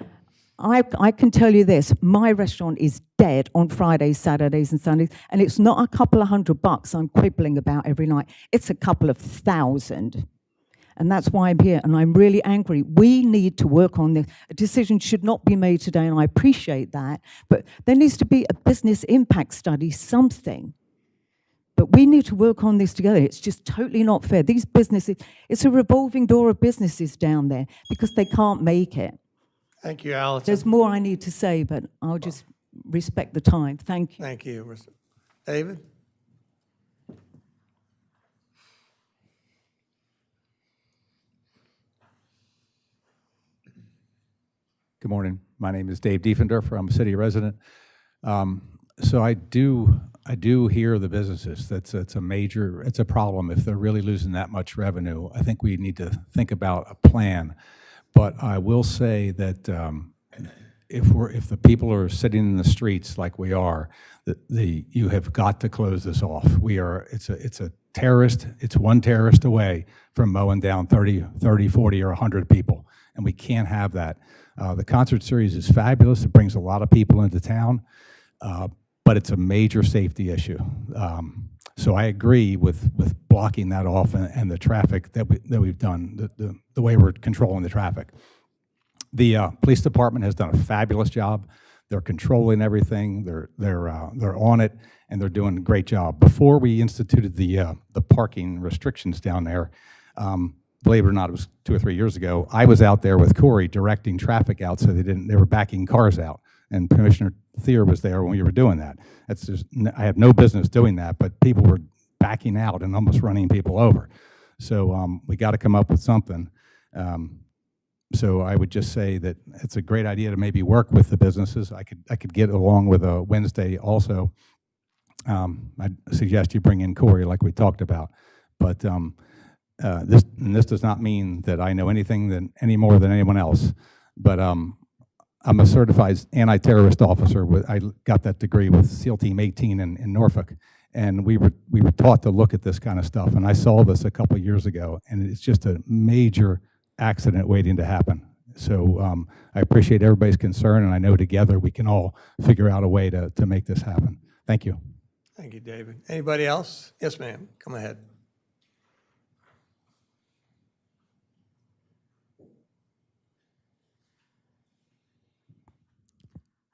I can tell you this, my restaurant is dead on Fridays, Saturdays, and Sundays, and it's not a couple of $100 I'm quibbling about every night. It's a couple of thousand. And that's why I'm here, and I'm really angry. We need to work on this. A decision should not be made today, and I appreciate that, but there needs to be a business impact study, something. But we need to work on this together. It's just totally not fair. These businesses, it's a revolving door of businesses down there because they can't make it. Thank you, Allison. There's more I need to say, but I'll just respect the time. Thank you. Thank you. David? Good morning. My name is Dave Diefendorfer. I'm a city resident. So I do hear the businesses. It's a problem if they're really losing that much revenue. I think we need to think about a plan. But I will say that if the people are sitting in the streets like we are, you have got to close this off. It's a terrorist. It's one terrorist away from mowing down 30, 40, or 100 people, and we can't have that. The concert series is fabulous. It brings a lot of people into town, but it's a major safety issue. So I agree with blocking that off and the traffic that we've done, the way we're controlling the traffic. The police department has done a fabulous job. They're controlling everything. They're on it, and they're doing a great job. Before we instituted the parking restrictions down there, believe it or not, it was 2 or 3 years ago, I was out there with Corey directing traffic out so they were backing cars out. And Commissioner Thier was there when we were doing that. I have no business doing that, but people were backing out and almost running people over. So we got to come up with something. So I would just say that it's a great idea to maybe work with the businesses. I could get along with a Wednesday also. I'd suggest you bring in Corey like we talked about. But this does not mean that I know anything any more than anyone else. But I'm a certified anti-terrorist officer. I got that degree with SEAL Team 18 in Norfolk, and we were taught to look at this kind of stuff. And I saw this a couple of years ago, and it's just a major accident waiting to happen. So I appreciate everybody's concern, and I know together we can all figure out a way to make this happen. Thank you. Thank you, David. Anybody else? Yes, ma'am. Come ahead.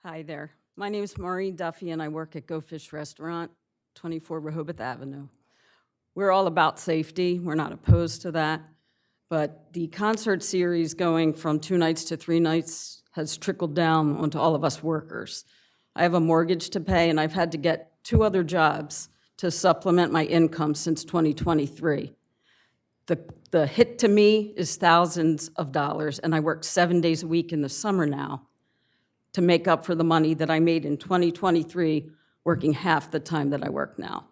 Hi there. My name is Maureen Duffy, and I work at Go Fish Restaurant, 24 Rehoboth Avenue. We're all about safety. We're not opposed to that. But the concert series going from 2 nights to 3 nights has trickled down onto all of us workers. I have a mortgage to pay, and I've had to get 2 other jobs to supplement my income since 2023. The hit to me is thousands of dollars, and I work 7 days a week in the summer now to make up for the money that I made in 2023, working half the time that I work now.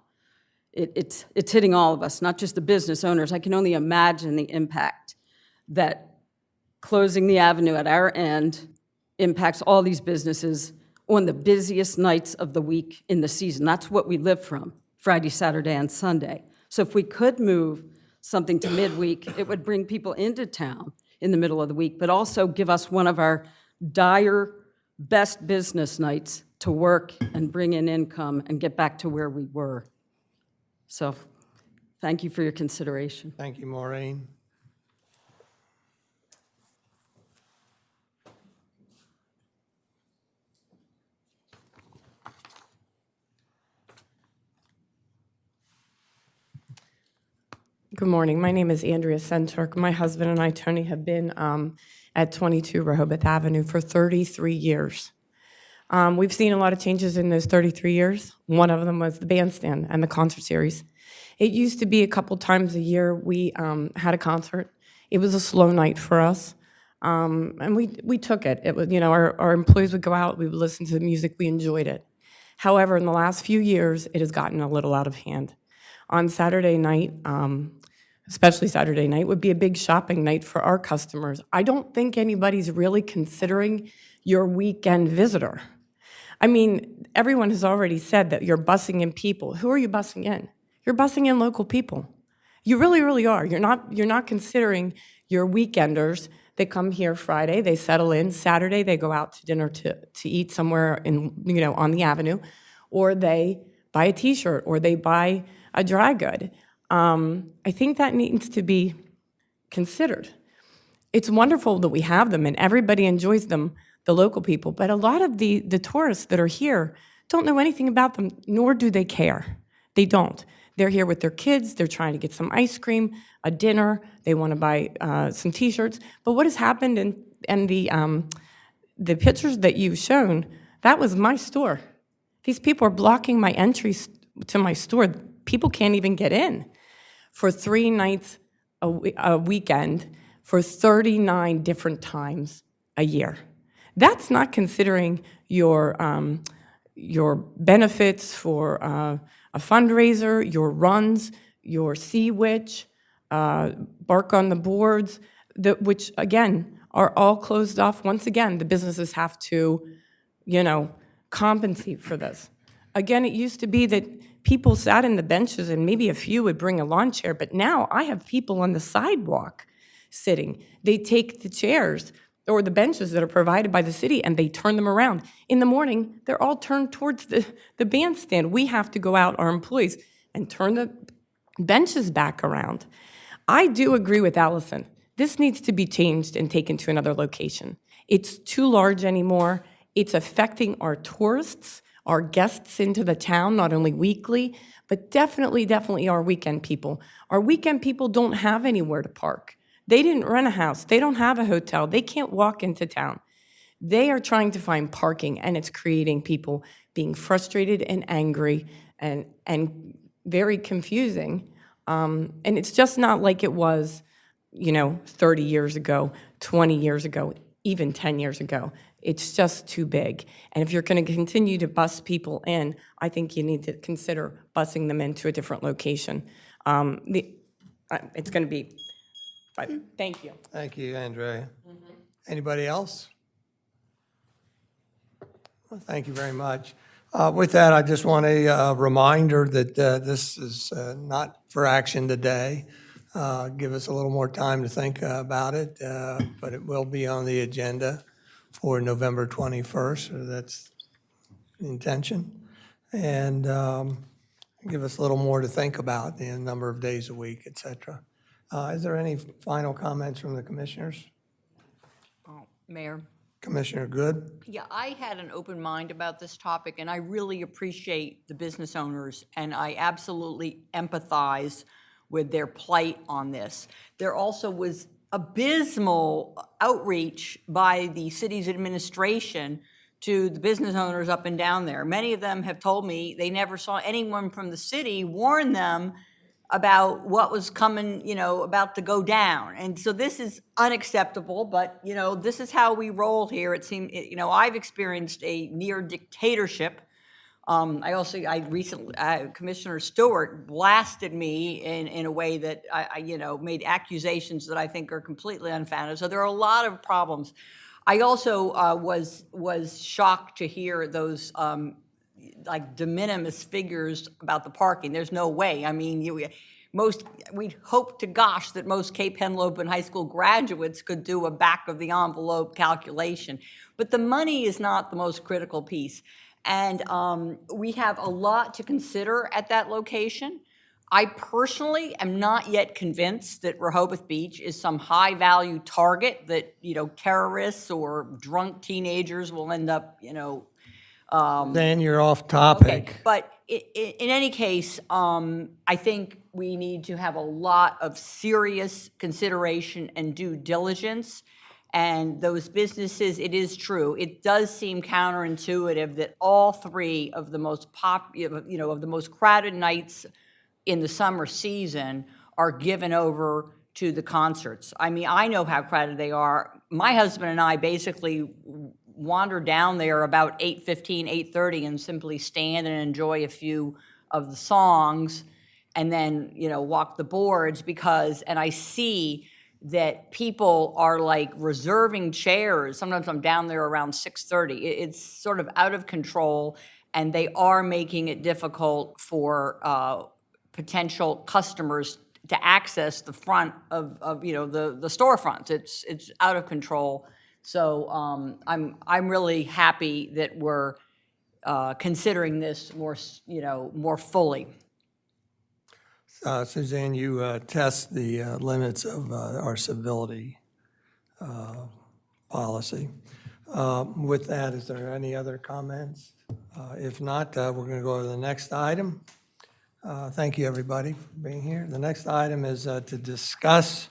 It's hitting all of us, not just the business owners. I can only imagine the impact that closing the avenue at our end impacts all these businesses on the busiest nights of the week in the season. That's what we live from, Friday, Saturday, and Sunday. So if we could move something to midweek, it would bring people into town in the middle of the week, but also give us one of our dire best business nights to work and bring in income and get back to where we were. So thank you for your consideration. Thank you, Maureen. Good morning. My name is Andrea Senturk. My husband and I, Tony, have been at 22 Rehoboth Avenue for 33 years. We've seen a lot of changes in those 33 years. One of them was the Bandstand and the concert series. It used to be a couple times a year we had a concert. It was a slow night for us, and we took it. It was, our employees would go out, we would listen to the music, we enjoyed it. However, in the last few years, it has gotten a little out of hand. On Saturday night, especially Saturday night, would be a big shopping night for our customers. I don't think anybody's really considering your weekend visitor. I mean, everyone has already said that you're bussing in people. Who are you bussing in? You're bussing in local people. You really, really are. You're not considering your weekenders. They come here Friday, they settle in. Saturday, they go out to dinner to eat somewhere on the avenue, or they buy a T-shirt, or they buy a dry good. I think that needs to be considered. It's wonderful that we have them and everybody enjoys them, the local people, but a lot of the tourists that are here don't know anything about them, nor do they care. They don't. They're here with their kids, they're trying to get some ice cream, a dinner, they want to buy some T-shirts. But what has happened in the pictures that you've shown, that was my store. These people are blocking my entries to my store. People can't even get in. For 3 nights a weekend, for 39 different times a year. That's not considering your benefits for a fundraiser, your runs, your Sea Witch, Bark on the Boards, which again are all closed off. Once again, the businesses have to, compensate for this. Again, it used to be that people sat in the benches and maybe a few would bring a lawn chair, but now I have people on the sidewalk sitting. They take the chairs or the benches that are provided by the city and they turn them around. In the morning, they're all turned towards the bandstand. We have to go out, our employees, and turn the benches back around. I do agree with Allison. This needs to be changed and taken to another location. It's too large anymore. It's affecting our tourists, our guests into the town, not only weekly, but definitely our weekend people. Our weekend people don't have anywhere to park. They didn't rent a house. They don't have a hotel. They can't walk into town. They are trying to find parking, and it's creating people being frustrated and angry and very confusing. And it's just not like it was, 30 years ago, 20 years ago, even 10 years ago. It's just too big. And if you're going to continue to bus people in, I think you need to consider busing them into a different location. It's going to be, but thank you. Thank you, Andrea. Anybody else? Well, thank you very much. With that, I just want a reminder that this is not for action today. Give us a little more time to think about it, but it will be on the agenda for November 21st, so that's the intention. And give us a little more to think about, the number of days a week, et cetera. Is there any final comments from the commissioners? Mayor? Commissioner Good? Yeah, I had an open mind about this topic, and I really appreciate the business owners, and I absolutely empathize with their plight on this. There also was abysmal outreach by the city's administration to the business owners up and down there. Many of them have told me they never saw anyone from the city warn them about what was coming, about to go down. And so this is unacceptable, but, this is how we roll here. It seems, I've experienced a near dictatorship. I recently, Commissioner Stewart blasted me in a way that I made accusations that I think are completely unfounded. So there are a lot of problems. I also was shocked to hear those de minimis figures about the parking. There's no way. I mean, we'd hope to gosh that most Cape Henlopen High School graduates could do a back of the envelope calculation. But the money is not the most critical piece. And we have a lot to consider at that location. I personally am not yet convinced that Rehoboth Beach is some high-value target that, terrorists or drunk teenagers will end up, Then you're off topic. Okay, but in any case, I think we need to have a lot of serious consideration and due diligence. And those businesses, it is true, it does seem counterintuitive that all three of the most of the most crowded nights in the summer season are given over to the concerts. I mean, I know how crowded they are. My husband and I basically wander down there about 8:15, 8:30 and simply stand and enjoy a few of the songs and then, walk the boards and I see that people are like reserving chairs. Sometimes I'm down there around 6:30. It's sort of out of control, and they are making it difficult for potential customers to access the front of the storefronts. It's out of control. So I'm really happy that we're considering this more fully. Suzanne, you test the limits of our civility policy. With that, is there any other comments? If not, we're going to go to the next item. Thank you, everybody, for being here. The next item is to discuss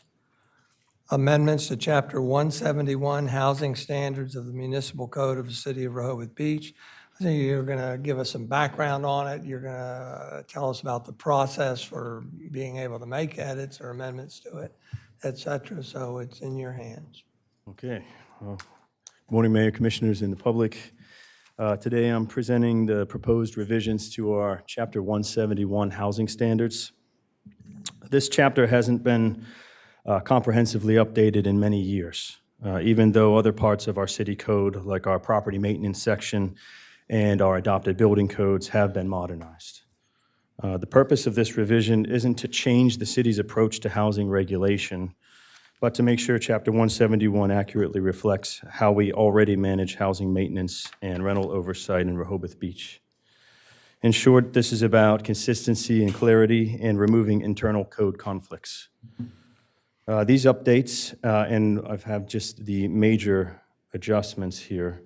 amendments to Chapter 171, Housing Standards of the Municipal Code of the City of Rehoboth Beach. I think you're going to give us some background on it. You're going to tell us about the process for being able to make edits or amendments to it, et cetera. So it's in your hands. Okay. Well, good morning, Mayor, Commissioners, and the public. Today I'm presenting the proposed revisions to our Chapter 171 Housing Standards. This chapter hasn't been comprehensively updated in many years, even though other parts of our city code, like our property maintenance section and our adopted building codes, have been modernized. The purpose of this revision isn't to change the city's approach to housing regulation, but to make sure Chapter 171 accurately reflects how we already manage housing maintenance and rental oversight in Rehoboth Beach. In short, this is about consistency and clarity and removing internal code conflicts. These updates, and I have just the major adjustments here,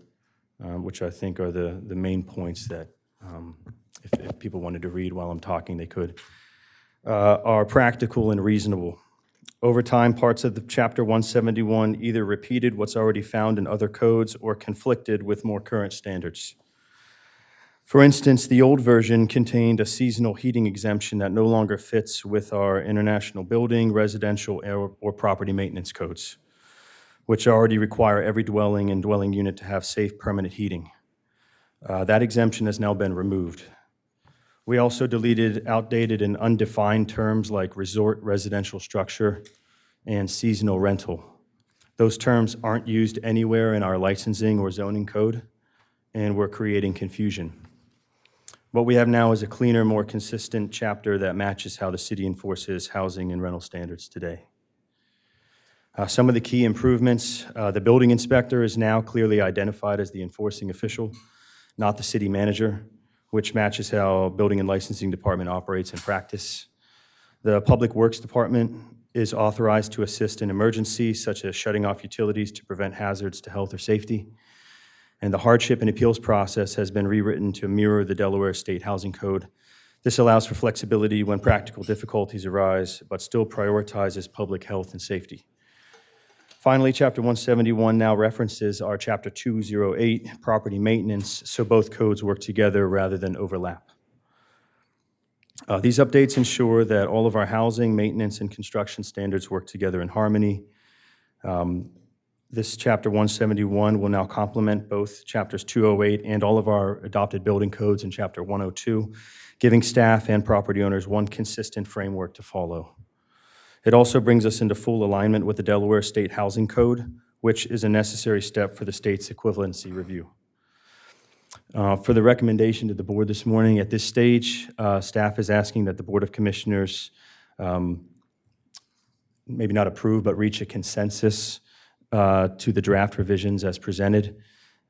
which I think are the main points that if people wanted to read while I'm talking, they could, are practical and reasonable. Over time, parts of the Chapter 171 either repeated what's already found in other codes or conflicted with more current standards. For instance, the old version contained a seasonal heating exemption that no longer fits with our international building, residential, or property maintenance codes, which already require every dwelling and dwelling unit to have safe permanent heating. That exemption has now been removed. We also deleted outdated and undefined terms like resort residential structure and seasonal rental. Those terms aren't used anywhere in our licensing or zoning code, and we're creating confusion. What we have now is a cleaner, more consistent chapter that matches how the city enforces housing and rental standards today. Some of the key improvements, the building inspector is now clearly identified as the enforcing official, not the city manager, which matches how Building and Licensing Department operates in practice. The Public Works Department is authorized to assist in emergencies, such as shutting off utilities to prevent hazards to health or safety. And the hardship and appeals process has been rewritten to mirror the Delaware State Housing Code. This allows for flexibility when practical difficulties arise, but still prioritizes public health and safety. Finally, Chapter 171 now references our Chapter 208, property maintenance, so both codes work together rather than overlap. These updates ensure that all of our housing, maintenance, and construction standards work together in harmony. This Chapter 171 will now complement both Chapters 208 and all of our adopted building codes in Chapter 102, giving staff and property owners one consistent framework to follow. It also brings us into full alignment with the Delaware State Housing Code, which is a necessary step for the state's equivalency review. For the recommendation to the board this morning, at this stage, staff is asking that the Board of Commissioners maybe not approve, but reach a consensus to the draft revisions as presented.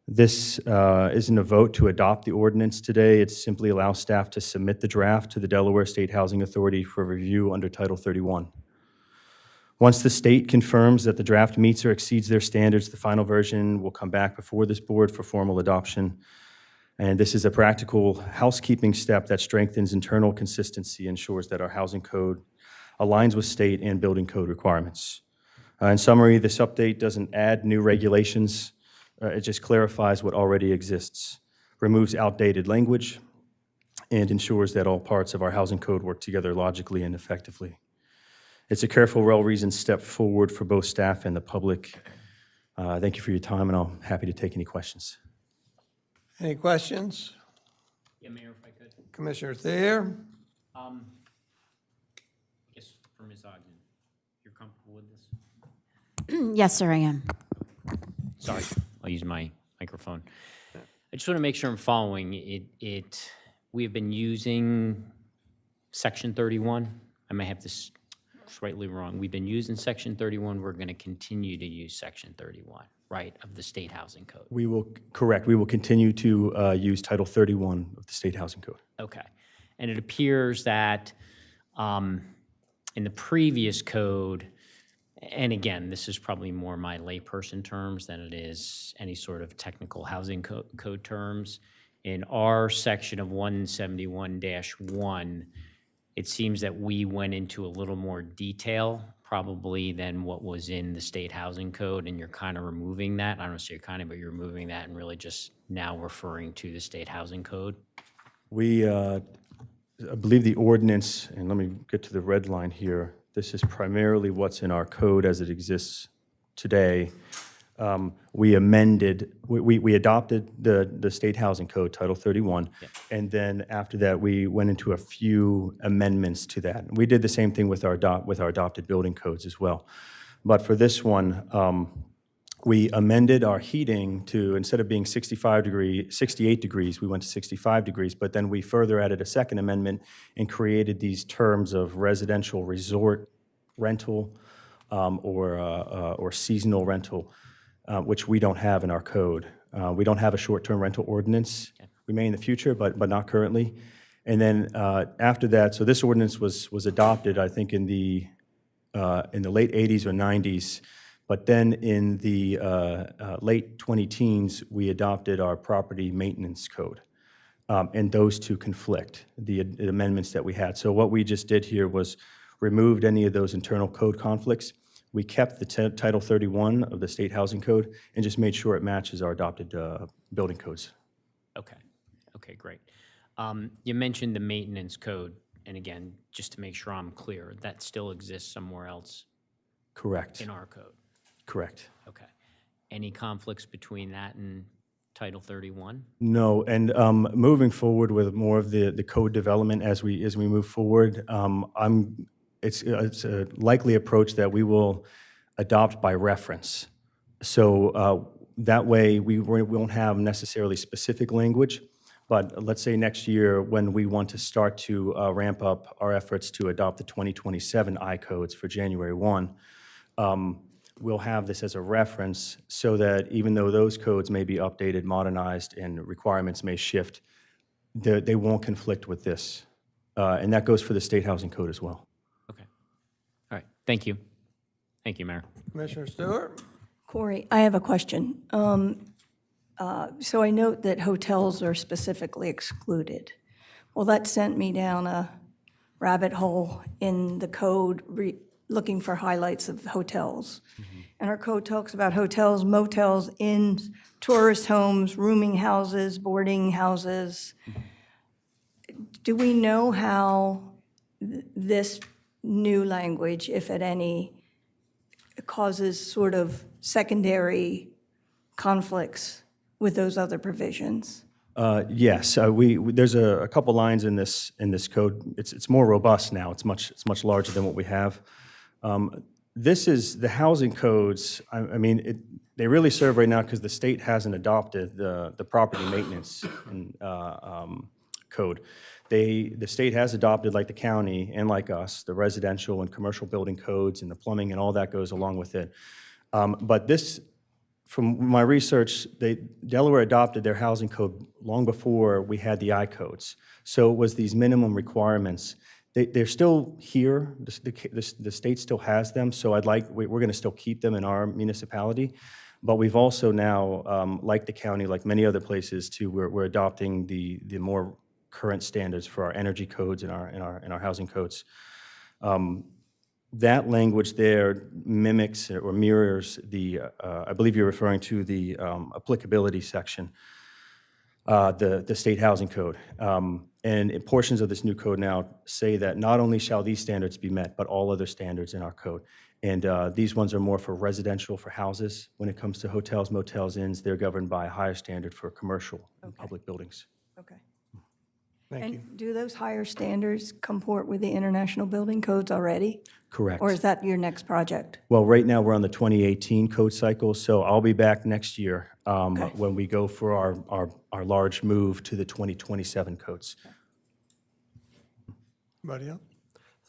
This isn't a vote to adopt the ordinance today. It simply allows staff to submit the draft to the Delaware State Housing Authority for review under Title 31. Once the state confirms that the draft meets or exceeds their standards, the final version will come back before this board for formal adoption. And this is a practical housekeeping step that strengthens internal consistency, ensures that our housing code aligns with state and building code requirements. In summary, this update doesn't add new regulations. It just clarifies what already exists, removes outdated language, and ensures that all parts of our housing code work together logically and effectively. It's a careful, well-reasoned step forward for both staff and the public. Thank you for your time, and I'm happy to take any questions. Any questions? Yeah, Mayor, if I could. Commissioner Thayer? I guess for Ms. Ogden, you're comfortable with this? Yes, sir, I am. Sorry, I'll use my microphone. I just want to make sure I'm following it. We have been using Section 31. I may have this slightly wrong. We've been using Section 31. We're going to continue to use Section 31, right, of the State Housing Code. We will, correct, we will continue to use Title 31 of the State Housing Code. Okay. And it appears that in the previous code, and again, this is probably more my layperson terms than it is any sort of technical housing code terms. In our section of 171-1, it seems that we went into a little more detail probably than what was in the state housing code, and you're kind of removing that. I don't say you're kind of, but you're removing that and really just now referring to the state housing code. We, I believe the ordinance, and let me get to the red line here. This is primarily what's in our code as it exists today. We amended, we adopted the state housing code, Title 31, and then after that, we went into a few amendments to that. We did the same thing with our adopted building codes as well. But for this one, we amended our heating to, instead of being 68 degrees, we went to 65 degrees, but then we further added a second amendment and created these terms of residential resort rental or seasonal rental, which we don't have in our code. We don't have a short-term rental ordinance. We may in the future, but not currently. And then after that, so this ordinance was adopted, I think, in the late 80s or 90s. But then in the late 20-teens, we adopted our property maintenance code. And those two conflict, the amendments that we had. So what we just did here was removed any of those internal code conflicts. We kept the Title 31 of the State Housing Code and just made sure it matches our adopted building codes. Okay. Okay, great. You mentioned the maintenance code, and again, just to make sure I'm clear, that still exists somewhere else? Correct. In our code? Correct. Okay. Any conflicts between that and Title 31? No, and moving forward with more of the code development as we move forward, it's a likely approach that we will adopt by reference. So that way we won't have necessarily specific language, but let's say next year when we want to start to ramp up our efforts to adopt the 2027 I-codes for January 1, we'll have this as a reference so that even though those codes may be updated, modernized, and requirements may shift, they won't conflict with this. And that goes for the State Housing Code as well. Okay. All right. Thank you. Thank you, Mayor. Commissioner Stewart? Corey, I have a question. So I note that hotels are specifically excluded. Well, that sent me down a rabbit hole in the code looking for highlights of hotels. And our code talks about hotels, motels, inns, tourist homes, rooming houses, boarding houses. Do we know how this new language, if at any, causes sort of secondary conflicts with those other provisions? Yes, there's a couple lines in this code. It's more robust now. It's much larger than what we have. This is the housing codes. I mean, they really serve right now because the state hasn't adopted the property maintenance code. The state has adopted, like the county and like us, the residential and commercial building codes and the plumbing and all that goes along with it. But this, from my research, Delaware adopted their housing code long before we had the I-codes. So it was these minimum requirements. They're still here. The state still has them. So we're going to still keep them in our municipality. But we've also now, like the county, like many other places too, we're adopting the more current standards for our energy codes and our housing codes. That language there mimics or mirrors the, I believe you're referring to the applicability section, the state housing code. And portions of this new code now say that not only shall these standards be met, but all other standards in our code. And these ones are more for residential, for houses. When it comes to hotels, motels, inns, they're governed by a higher standard for commercial and public buildings. Okay. Thank you. And do those higher standards comport with the international building codes already? Correct. Or is that your next project? Well, right now, we're on the 2018 code cycle, so I'll be back next year when we go for our large move to the 2027 codes. Anybody else?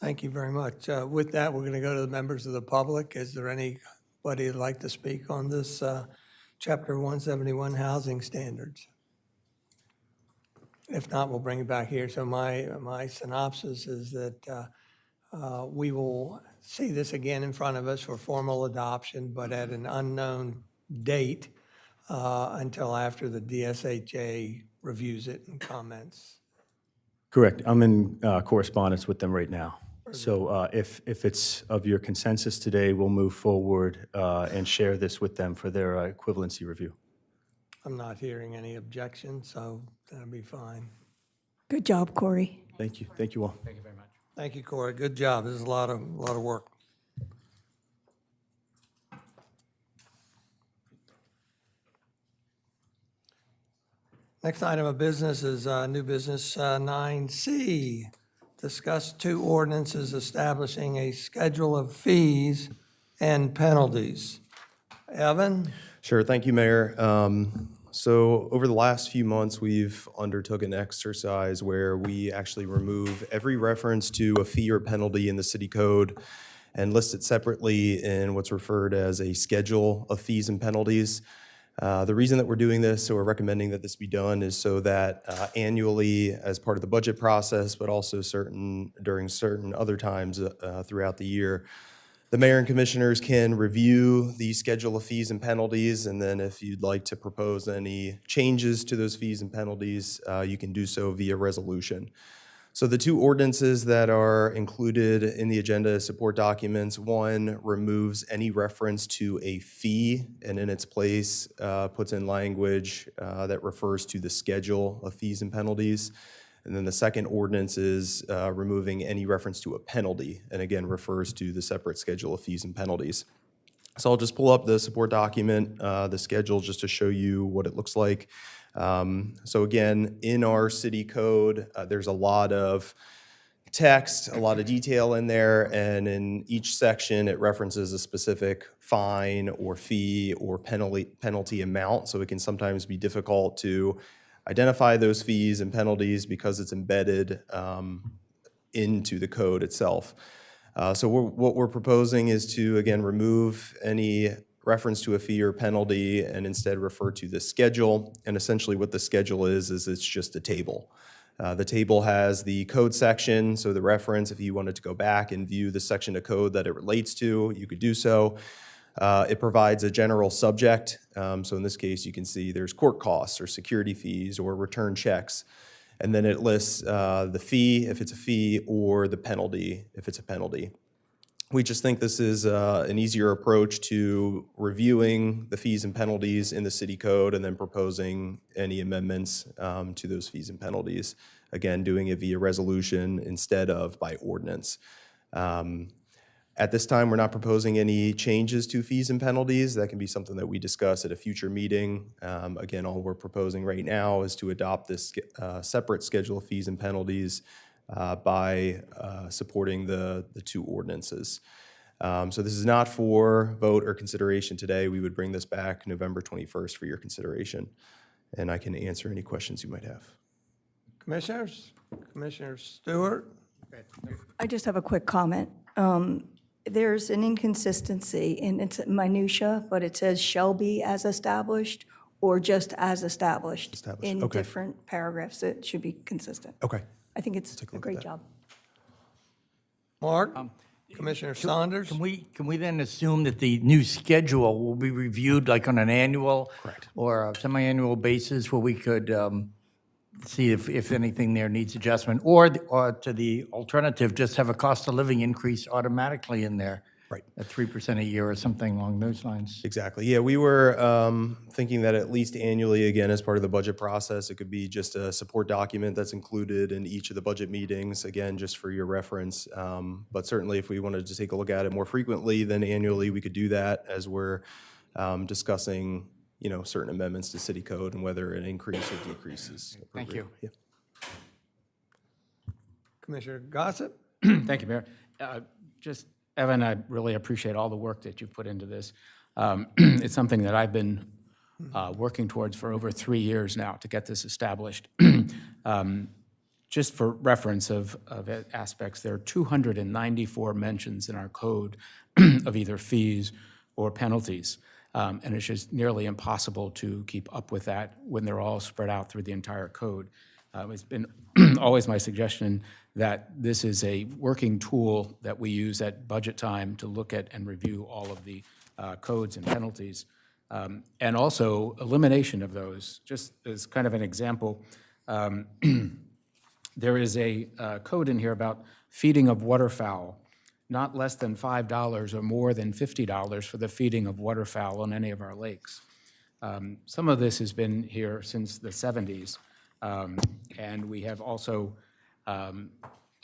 Thank you very much. With that, we're going to go to the members of the public. Is there anybody who'd like to speak on this Chapter 171 housing standards? If not, we'll bring it back here. So my synopsis is that we will see this again in front of us for formal adoption, but at an unknown date until after the DSHA reviews it and comments. Correct. I'm in correspondence with them right now. So if it's of your consensus today, we'll move forward and share this with them for their equivalency review. I'm not hearing any objections, so that'll be fine. Good job, Corey. Thank you. Thank you all. Thank you very much. Thank you, Corey. Good job. This is a lot of work. Next item of business is new business 9C. Discuss two ordinances establishing a schedule of fees and penalties. Evan? Sure, thank you, Mayor. So over the last few months, we've undertook an exercise where we actually remove every reference to a fee or penalty in the city code and list it separately in what's referred as a schedule of fees and penalties. The reason that we're doing this, or recommending that this be done, is so that annually, as part of the budget process, but also during certain other times throughout the year, the mayor and commissioners can review the schedule of fees and penalties, and then if you'd like to propose any changes to those fees and penalties, you can do so via resolution. So the two ordinances that are included in the agenda support documents, one removes any reference to a fee and in its place puts in language that refers to the schedule of fees and penalties. And then the second ordinance is removing any reference to a penalty, and again refers to the separate schedule of fees and penalties. So I'll just pull up the support document, the schedule, just to show you what it looks like. So again, in our city code, there's a lot of text, a lot of detail in there, and in each section it references a specific fine or fee or penalty amount, so it can sometimes be difficult to identify those fees and penalties because it's embedded into the code itself. So what we're proposing is to, again, remove any reference to a fee or penalty and instead refer to the schedule. And essentially what the schedule is it's just a table. The table has the code section, so the reference, if you wanted to go back and view the section of code that it relates to, you could do so. It provides a general subject. So in this case, you can see there's court costs or security fees or return checks. And then it lists the fee, if it's a fee, or the penalty, if it's a penalty. We just think this is an easier approach to reviewing the fees and penalties in the city code and then proposing any amendments to those fees and penalties. Again, doing it via resolution instead of by ordinance. At this time, we're not proposing any changes to fees and penalties. That can be something that we discuss at a future meeting. Again, all we're proposing right now is to adopt this separate schedule of fees and penalties by supporting the two ordinances. So this is not for vote or consideration today. We would bring this back November 21st for your consideration, and I can answer any questions you might have. Commissioners? Commissioner Stewart? I just have a quick comment. There's an inconsistency, and it's minutia, but it says shall be as established or just as established in okay. different paragraphs. It should be consistent. Okay. I think it's a great job. Mark? Commissioner Saunders? Can we then assume that the new schedule will be reviewed like on an annual? Correct. Or a semi-annual basis where we could see if anything there needs adjustment? Or to the alternative, just have a cost of living increase automatically in there? Right. At 3% a year or something along those lines? Exactly. Yeah, we were thinking that at least annually, again, as part of the budget process, it could be just a support document that's included in each of the budget meetings, again, just for your reference. But certainly, if we wanted to take a look at it more frequently than annually, we could do that as we're discussing, certain amendments to city code and whether an increase or decrease is appropriate. Thank you. Yeah. Commissioner Gossett? Thank you, Mayor. Just, Evan, I really appreciate all the work that you've put into this. It's something that I've been working towards for over 3 years now to get this established. Just for reference of aspects, there are 294 mentions in our code of either fees or penalties. And it's just nearly impossible to keep up with that when they're all spread out through the entire code. It's been always my suggestion that this is a working tool that we use at budget time to look at and review all of the codes and penalties. And also elimination of those. Just as kind of an example, there is a code in here about feeding of waterfowl, not less than $5 or more than $50 for the feeding of waterfowl on any of our lakes. Some of this has been here since the 70s. And we have also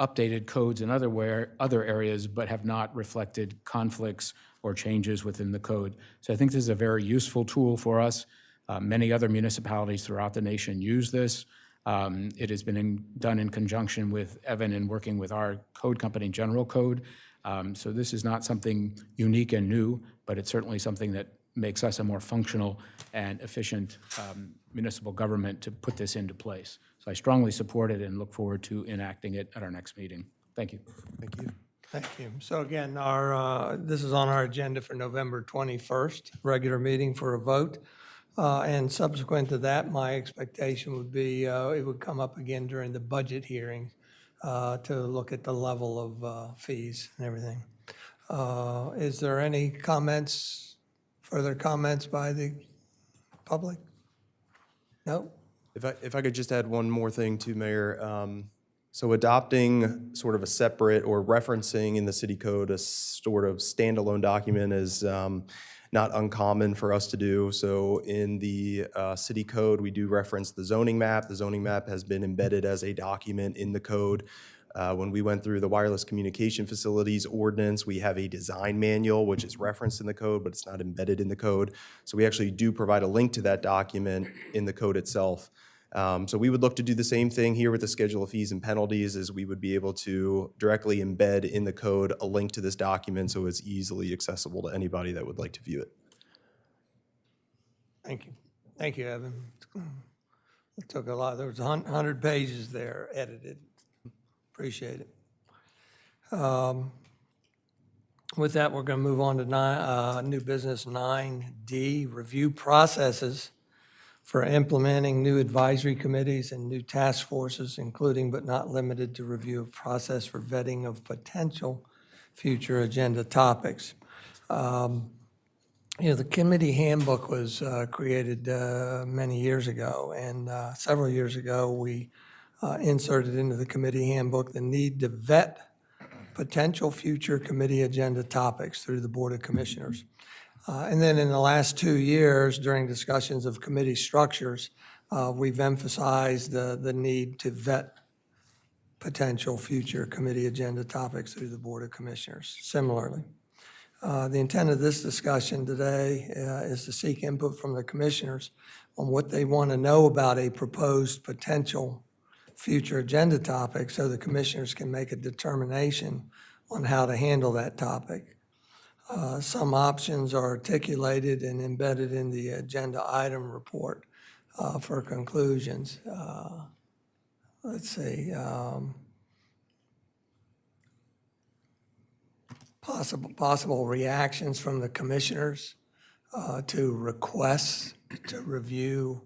updated codes in other areas, but have not reflected conflicts or changes within the code. So I think this is a very useful tool for us. Many other municipalities throughout the nation use this. It has been done in conjunction with Evan and working with our code company, General Code. So this is not something unique and new, but it's certainly something that makes us a more functional and efficient municipal government to put this into place. So I strongly support it and look forward to enacting it at our next meeting. Thank you. Thank you. Thank you. So again, this is on our agenda for November 21st, regular meeting for a vote. And subsequent to that, my expectation would be it would come up again during the budget hearing to look at the level of fees and everything. Is there any comments, further comments by the public? No? If I could just add one more thing too, Mayor. So adopting sort of a separate or referencing in the city code a sort of standalone document is not uncommon for us to do. So in the city code, we do reference the zoning map. The zoning map has been embedded as a document in the code. When we went through the wireless communication facilities ordinance, we have a design manual, which is referenced in the code, but it's not embedded in the code. So we actually do provide a link to that document in the code itself. So we would look to do the same thing here with the schedule of fees and penalties, as we would be able to directly embed in the code a link to this document so it's easily accessible to anybody that would like to view it. Thank you. Thank you, Evan. It took a lot. There was 100 pages there edited. Appreciate it. With that, we're going to move on to new business 9D, review processes for implementing new advisory committees and new task forces, including but not limited to review of process for vetting of potential future agenda topics. The committee handbook was created many years ago, and several years ago we inserted into the committee handbook the need to vet potential future committee agenda topics through the Board of Commissioners. And then in the last 2 years, during discussions of committee structures, we've emphasized the need to vet potential future committee agenda topics through the Board of Commissioners. Similarly, the intent of this discussion today is to seek input from the commissioners on what they want to know about a proposed potential future agenda topic so the commissioners can make a determination on how to handle that topic. Some options are articulated and embedded in the agenda item report for conclusions. Let's see. Possible reactions from the commissioners to requests to review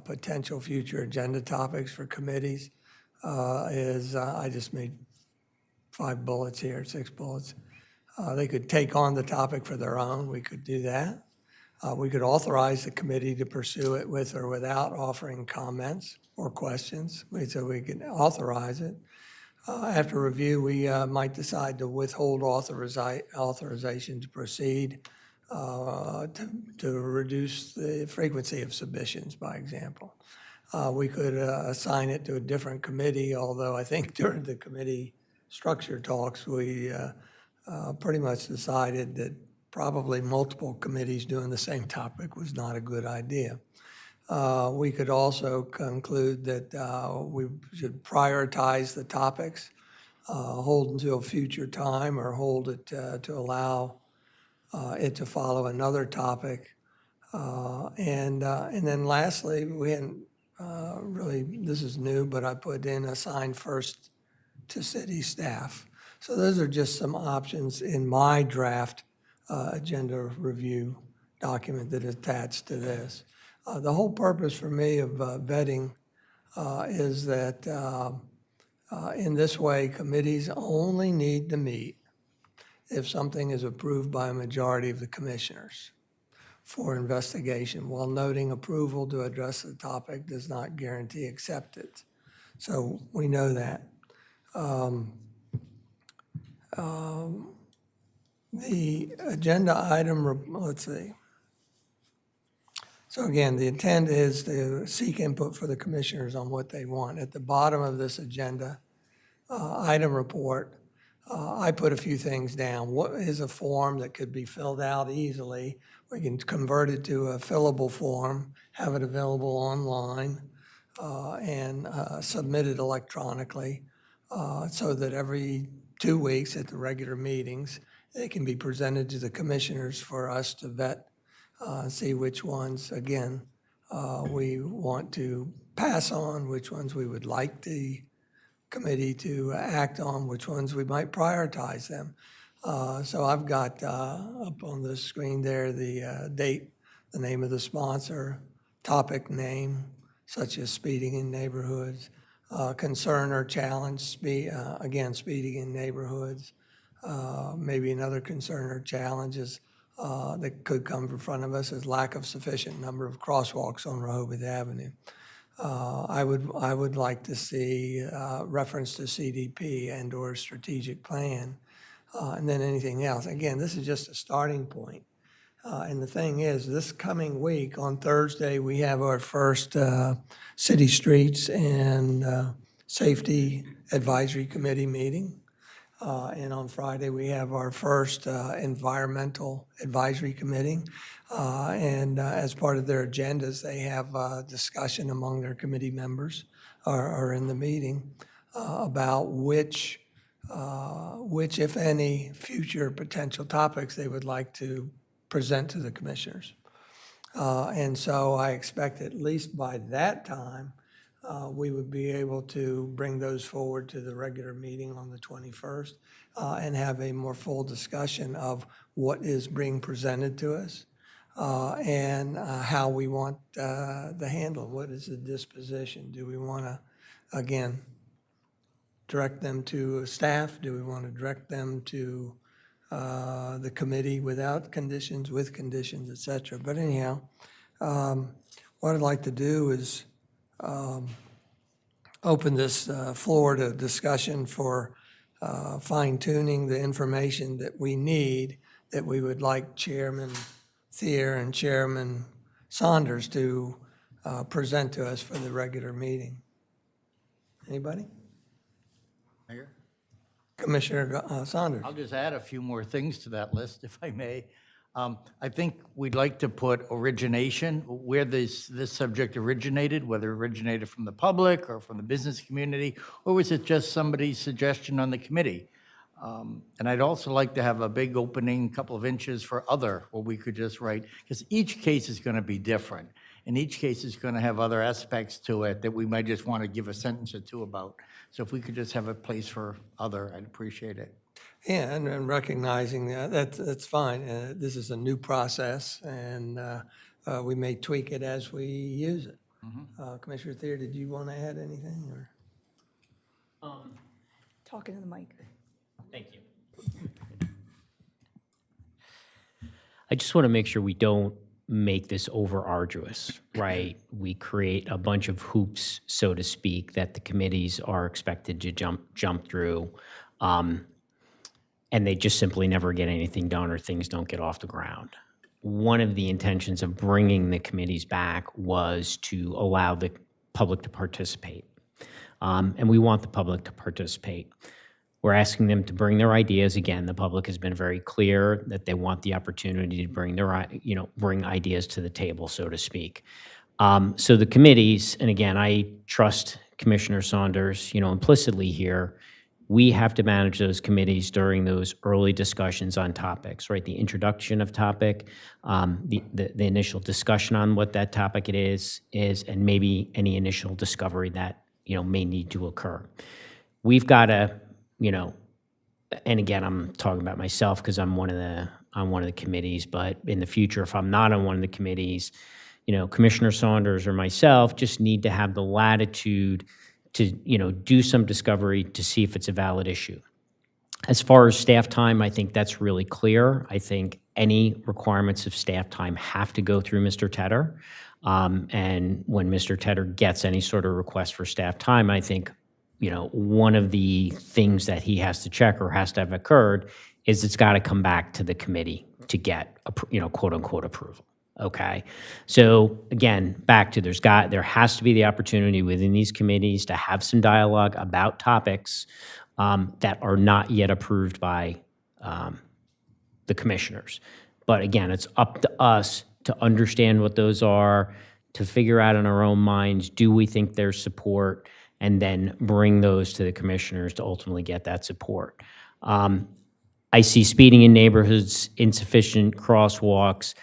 potential future agenda topics for committees is I just made 5 bullets here, 6 bullets. They could take on the topic for their own. We could do that. We could authorize the committee to pursue it with or without offering comments or questions. So we could authorize it. After review, we might decide to withhold authorization to proceed to reduce the frequency of submissions, by example. We could assign it to a different committee, although I think during the committee structure talks, we pretty much decided that probably multiple committees doing the same topic was not a good idea. We could also conclude that we should prioritize the topics, hold until a future time, or hold it to allow it to follow another topic. And then lastly, we hadn't really, this is new, but I put in assign first to city staff. So those are just some options in my draft agenda review document that is attached to this. The whole purpose for me of vetting is that in this way, committees only need to meet if something is approved by a majority of the commissioners for investigation, while noting approval to address the topic does not guarantee acceptance. So we know that. The agenda item, let's see. So again, the intent is to seek input for the commissioners on what they want. At the bottom of this agenda item report, I put a few things down. What is a form that could be filled out easily? We can convert it to a fillable form, have it available online, and submit it electronically so that every 2 weeks at the regular meetings, they can be presented to the commissioners for us to vet, see which ones, again, we want to pass on, which ones we would like the committee to act on, which ones we might prioritize them. So I've got up on the screen there the date, the name of the sponsor, topic name, such as speeding in neighborhoods, concern or challenge, again, speeding in neighborhoods, maybe another concern or challenges that could come in front of us is lack of sufficient number of crosswalks on Rehoboth Avenue. I would like to see reference to CDP and or strategic plan, and then anything else. Again, this is just a starting point. And the thing is, this coming week on Thursday, we have our first City Streets and Safety Advisory Committee meeting. And on Friday, we have our first Environmental Advisory Committee. And as part of their agendas, they have a discussion among their committee members or in the meeting about which, if any, future potential topics they would like to present to the commissioners. And so I expect at least by that time, we would be able to bring those forward to the regular meeting on the 21st and have a more full discussion of what is being presented to us and how we want the handle. What is the disposition? Do we want to, again, direct them to staff? Do we want to direct them to the committee without conditions, with conditions, et cetera? But anyhow, what I'd like to do is open this floor to discussion for fine-tuning the information that we need, that we would like Chairman Thier and Chairman Saunders to present to us for the regular meeting. Anybody? Mayor? Commissioner Saunders. I'll just add a few more things to that list, if I may. I think we'd like to put origination, where this subject originated, whether it originated from the public or from the business community, or was it just somebody's suggestion on the committee? And I'd also like to have a big opening, couple of inches for other, where we could just write, because each case is going to be different, and each case is going to have other aspects to it that we might just want to give a sentence or two about. So if we could just have a place for other, I'd appreciate it. Yeah, and recognizing that's fine. This is a new process, and we may tweak it as we use it. Commissioner Thier, did you want to add anything? Or? Talking to the mic. Thank you. I just want to make sure we don't make this over arduous, right? We create a bunch of hoops, so to speak, that the committees are expected to jump through, and they just simply never get anything done or things don't get off the ground. One of the intentions of bringing the committees back was to allow the public to participate, and we want the public to participate. We're asking them to bring their ideas. Again, the public has been very clear that they want the opportunity to bring their, bring ideas to the table, so to speak. So the committees, and again, I trust Commissioner Saunders, implicitly here, we have to manage those committees during those early discussions on topics, right? The introduction of topic, the initial discussion on what that topic it is, and maybe any initial discovery that, may need to occur. We've got to, and again, I'm talking about myself because I'm on one of the committees, but in the future, if I'm not on one of the committees, Commissioner Saunders or myself just need to have the latitude to, do some discovery to see if it's a valid issue. As far as staff time, I think that's really clear. I think any requirements of staff time have to go through Mr. Tedder. And when Mr. Tedder gets any sort of request for staff time, I think one of the things that he has to check or has to have occurred is it's got to come back to the committee to get, quote unquote approval. Okay. So again, back to there has to be the opportunity within these committees to have some dialogue about topics that are not yet approved by the commissioners. But again, it's up to us to understand what those are, to figure out in our own minds, do we think there's support, and then bring those to the commissioners to ultimately get that support. I see speeding in neighborhoods, insufficient crosswalks.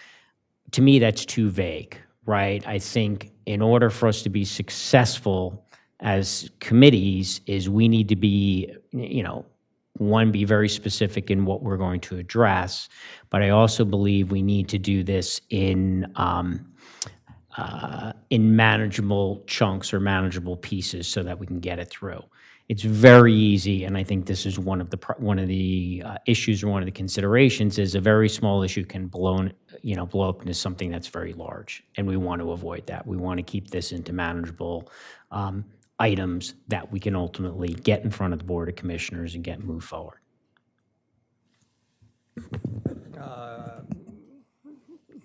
To me, that's too vague, right? I think in order for us to be successful as committees is we need to be, one, be very specific in what we're going to address, but I also believe we need to do this in manageable chunks or manageable pieces so that we can get it through. It's very easy, and I think this is one of the issues or one of the considerations is a very small issue can blow up into something that's very large, and we want to avoid that. We want to keep this into manageable items that we can ultimately get in front of the Board of Commissioners and get moved forward.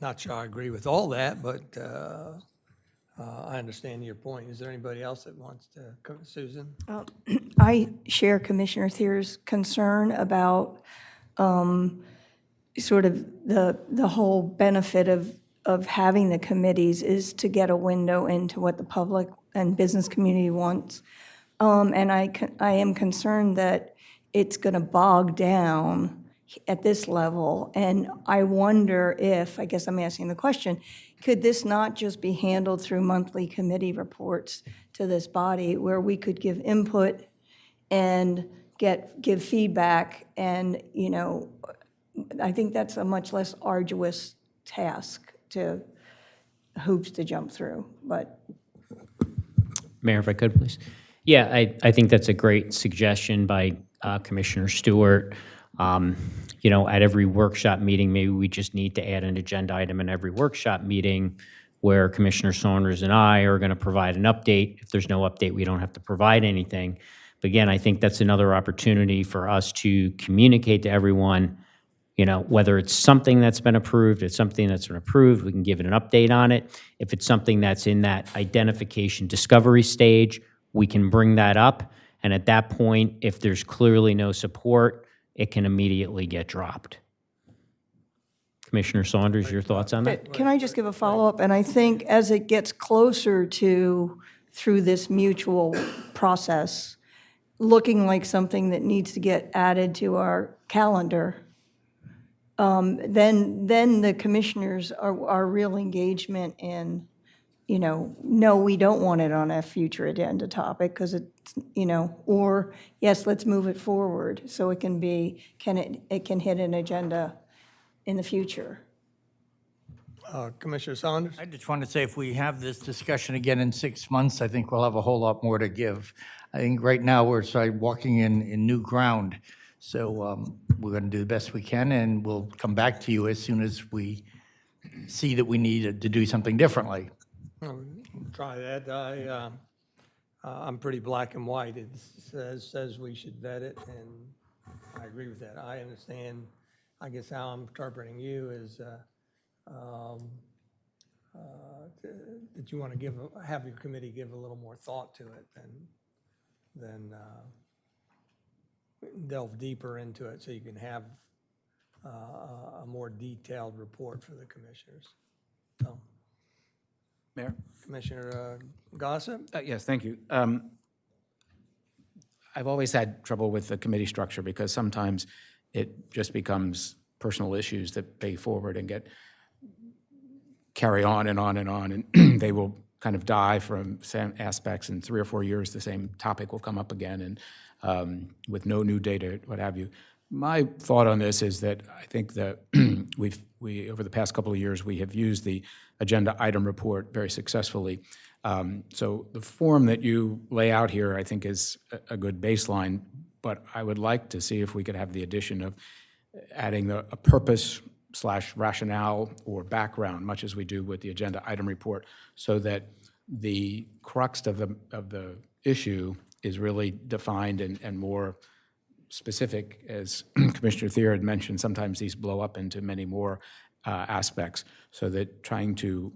Not sure I agree with all that, but I understand your point. Is there anybody else that wants to come? Susan? I share Commissioner Thier's concern about sort of the whole benefit of having the committees is to get a window into what the public and business community wants. And I am concerned that it's going to bog down at this level. And I wonder if, I guess I'm asking the question, could this not just be handled through monthly committee reports to this body where we could give input and give feedback? And, I think that's a much less arduous task hoops to jump through, but. Mayor, if I could, please. Yeah, I think that's a great suggestion by Commissioner Stewart. At every workshop meeting, maybe we just need to add an agenda item in every workshop meeting where Commissioner Saunders and I are going to provide an update. If there's no update, we don't have to provide anything. But again, I think that's another opportunity for us to communicate to everyone, whether it's something that's been approved, it's something that's been approved, we can give it an update on it. If it's something that's in that identification discovery stage, we can bring that up. And at that point, if there's clearly no support, it can immediately get dropped. Commissioner Saunders, your thoughts on that? Can I just give a follow-up? And I think as it gets closer through this mutual process, looking like something that needs to get added to our calendar, then the commissioners are real engagement in, no, we don't want it on a future agenda topic because it's, or yes, let's move it forward so it can hit an agenda in the future. Commissioner Saunders? I just want to say if we have this discussion again in 6 months, I think we'll have a whole lot more to give. I think right now we're walking in new ground. So we're going to do the best we can, and we'll come back to you as soon as we see that we need to do something differently. Try that. I'm pretty black and white. It says we should vet it, and I agree with that. I understand, I guess how I'm interpreting you is that you want to have your committee give a little more thought to it than delve deeper into it so you can have a more detailed report for the commissioners. So, Mayor? Commissioner Gossett? Yes, thank you. I've always had trouble with the committee structure because sometimes it just becomes personal issues that pay forward and carry on and on and on, and they will kind of die from some aspects. In 3 or 4 years, the same topic will come up again, and with no new data, what have you. My thought on this is that I think that we over the past couple of years, we have used the agenda item report very successfully. So the form that you lay out here, I think, is a good baseline, but I would like to see if we could have the addition of adding a purpose / rationale or background, much as we do with the agenda item report, so that the crux of the issue is really defined and more specific. As Commissioner Thier had mentioned, sometimes these blow up into many more aspects, so that trying to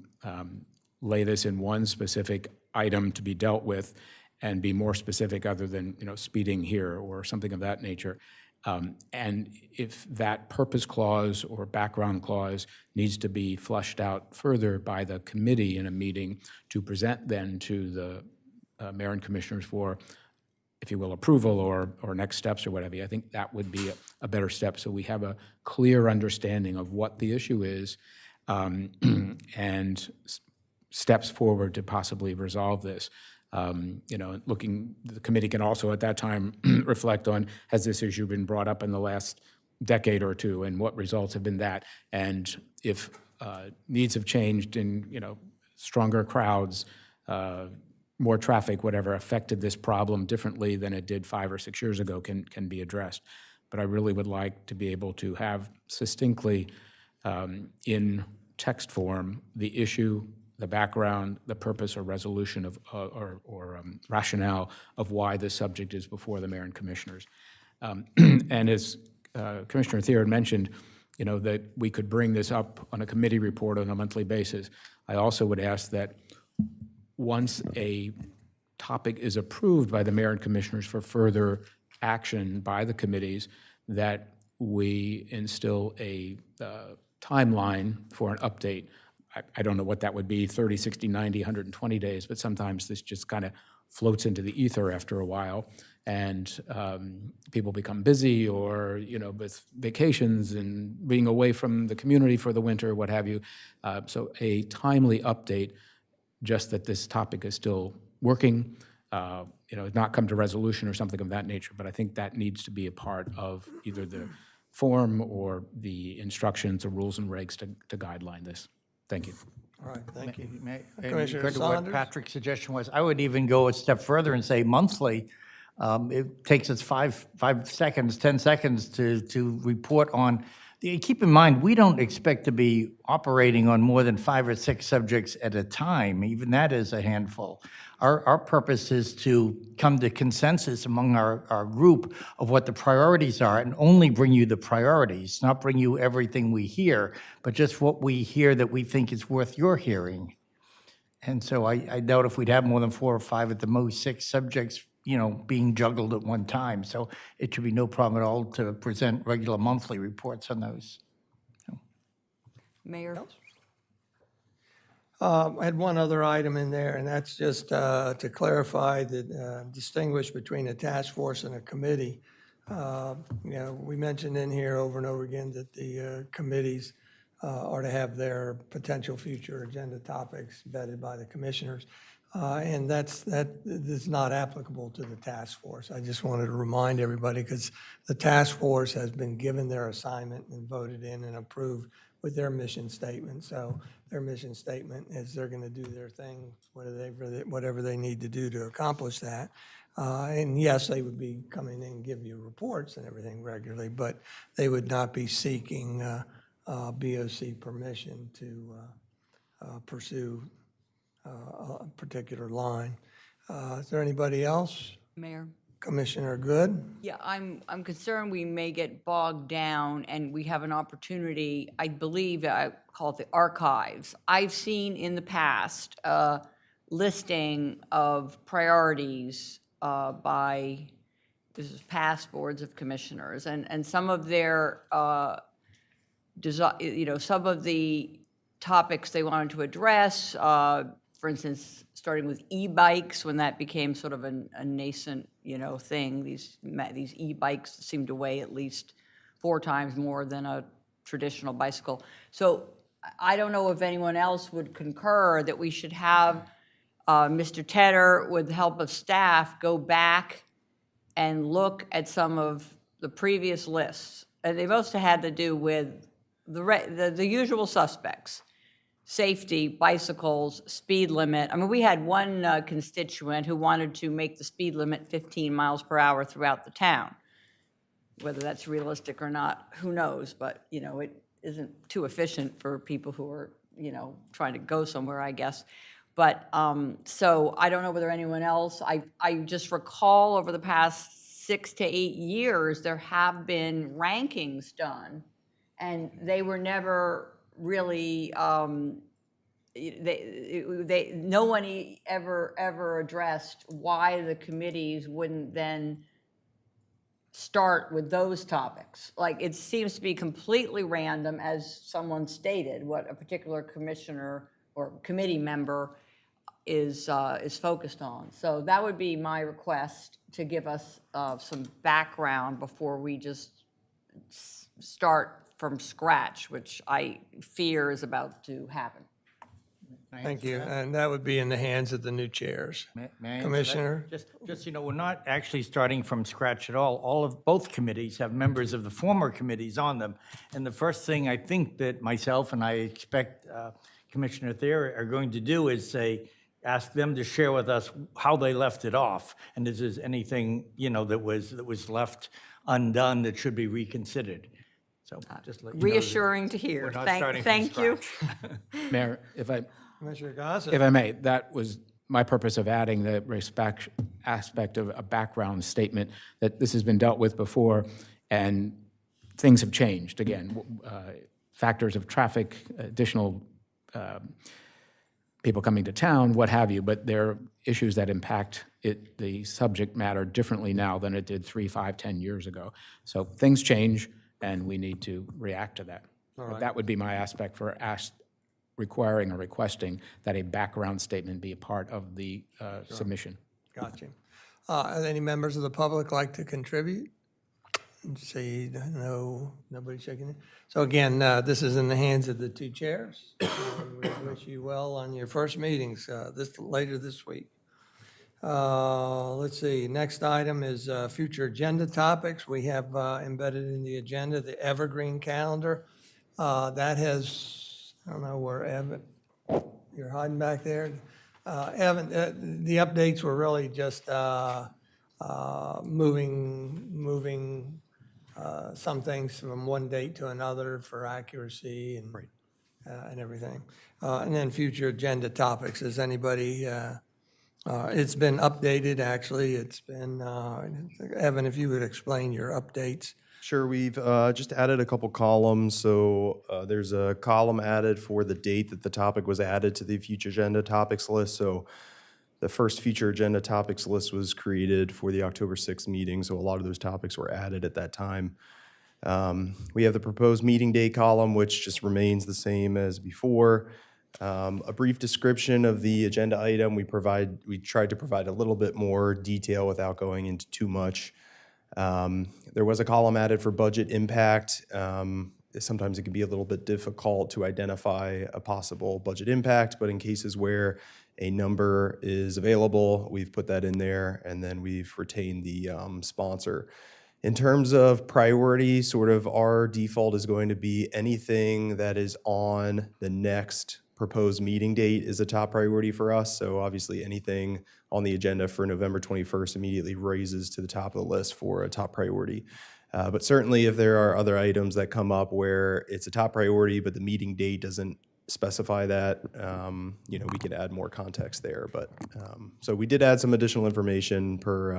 lay this in one specific item to be dealt with and be more specific other than, speeding here or something of that nature. And if that purpose clause or background clause needs to be flushed out further by the committee in a meeting to present then to the mayor and commissioners for, if you will, approval or next steps or whatever, I think that would be a better step, so we have a clear understanding of what the issue is and steps forward to possibly resolve this. The committee can also at that time reflect on, has this issue been brought up in the last decade or two, and what results have been that? And if needs have changed in, stronger crowds, more traffic, whatever, affected this problem differently than it did 5 or 6 years ago can be addressed. But I really would like to be able to have succinctly in text form the issue, the background, the purpose or resolution of or rationale of why this subject is before the mayor and commissioners. And as Commissioner Thier had mentioned, that we could bring this up on a committee report on a monthly basis. I also would ask that once a topic is approved by the mayor and commissioners for further action by the committees, that we instill a timeline for an update. I don't know what that would be, 30, 60, 90, 120 days, but sometimes this just kind of floats into the ether after a while, and people become busy or, with vacations and being away from the community for the winter, what have you. So a timely update, just that this topic is still working, not come to resolution or something of that nature, but I think that needs to be a part of either the form or the instructions or rules and regs to guideline this. Thank you. All right, thank you. Commissioner Saunders? What Patrick's suggestion was, I would even go a step further and say monthly. It takes us 5 seconds, 10 seconds to report on. Keep in mind, we don't expect to be operating on more than 5 or 6 subjects at a time. Even that is a handful. Our purpose is to come to consensus among our group of what the priorities are and only bring you the priorities, not bring you everything we hear, but just what we hear that we think is worth your hearing. And so I doubt if we'd have more than 4 or 5, at the most 6 subjects, being juggled at one time. So it should be no problem at all to present regular monthly reports on those. Mayor? I had one other item in there, and that's just to clarify that distinguish between a task force and a committee. We mentioned in here over and over again that the committees are to have their potential future agenda topics vetted by the commissioners. And that is not applicable to the task force. I just wanted to remind everybody, because the task force has been given their assignment and voted in and approved with their mission statement. So their mission statement is they're going to do their thing, whatever they need to do to accomplish that. And yes, they would be coming in and give you reports and everything regularly, but they would not be seeking BOC permission to pursue a particular line. Is there anybody else? Mayor? Commissioner Good? Yeah, I'm concerned we may get bogged down and we have an opportunity, I believe, I call it the archives. I've seen in the past a listing of priorities by, this is past boards of commissioners, and some of their, some of the topics they wanted to address, for instance, starting with e-bikes, when that became sort of a nascent, thing. These e-bikes seem to weigh at least 4 times more than a traditional bicycle. So I don't know if anyone else would concur that we should have Mr. Tedder, with the help of staff, go back and look at some of the previous lists. And they mostly had to do with the usual suspects: safety, bicycles, speed limit. I mean, we had one constituent who wanted to make the speed limit 15 miles per hour throughout the town. Whether that's realistic or not, who knows? But, it isn't too efficient for people who are, trying to go somewhere, I guess. But, so I don't know whether anyone else, I just recall over the past 6 to 8 years, there have been rankings done, and they were never really, no one ever addressed why the committees wouldn't then start with those topics. Like, it seems to be completely random, as someone stated, what a particular commissioner or committee member is focused on. So that would be my request, to give us some background before we just start from scratch, which I fear is about to happen. Thank you. And that would be in the hands of the new chairs. May I answer that? Commissioner? Just, we're not actually starting from scratch at all. Both committees have members of the former committees on them. And the first thing I think that myself and I expect Commissioner Thayer are going to do is ask them to share with us how they left it off. And if there's anything, that was left undone that should be reconsidered. So just let you know that Reassuring to hear. we're not starting from Thank you. scratch. Mayor, Commissioner Gossett? if I may, that was my purpose of adding the respect aspect of a background statement, that this has been dealt with before, and things have changed. Again, factors of traffic, additional people coming to town, what have you, but there are issues that impact the subject matter differently now than it did 3, 5, 10 years ago. So things change, and we need to react to that. right. That would be my aspect for requiring or requesting that a background statement be a part of the submission. Gotcha. Are there any members of the public like to contribute? See, no, nobody shaking it. So again, this is in the hands of the two chairs. We wish you well on your first meetings later this week. Let's see, next item is future agenda topics. We have embedded in the agenda the evergreen calendar. That has, I don't know where Evan, you're hiding back there. Evan, the updates were really just moving some things from one date to another for accuracy and everything. And then future agenda topics. Is anybody, it's been updated, actually. It's been, Evan, if you would explain your updates. Sure, we've just added a couple columns. So there's a column added for the date that the topic was added to the future agenda topics list. So the first future agenda topics list was created for the October 6th meeting, so a lot of those topics were added at that time. We have the proposed meeting day column, which just remains the same as before. A brief description of the agenda item. We tried to provide a little bit more detail without going into too much. There was a column added for budget impact. Sometimes it can be a little bit difficult to identify a possible budget impact, but in cases where a number is available, we've put that in there, and then we've retained the sponsor. In terms of priority, sort of our default is going to be anything that is on the next proposed meeting date is a top priority for us. So obviously anything on the agenda for November 21st immediately raises to the top of the list for a top priority. But certainly if there are other items that come up where it's a top priority, but the meeting date doesn't specify that, you know, we can add more context there. But so we did add some additional information per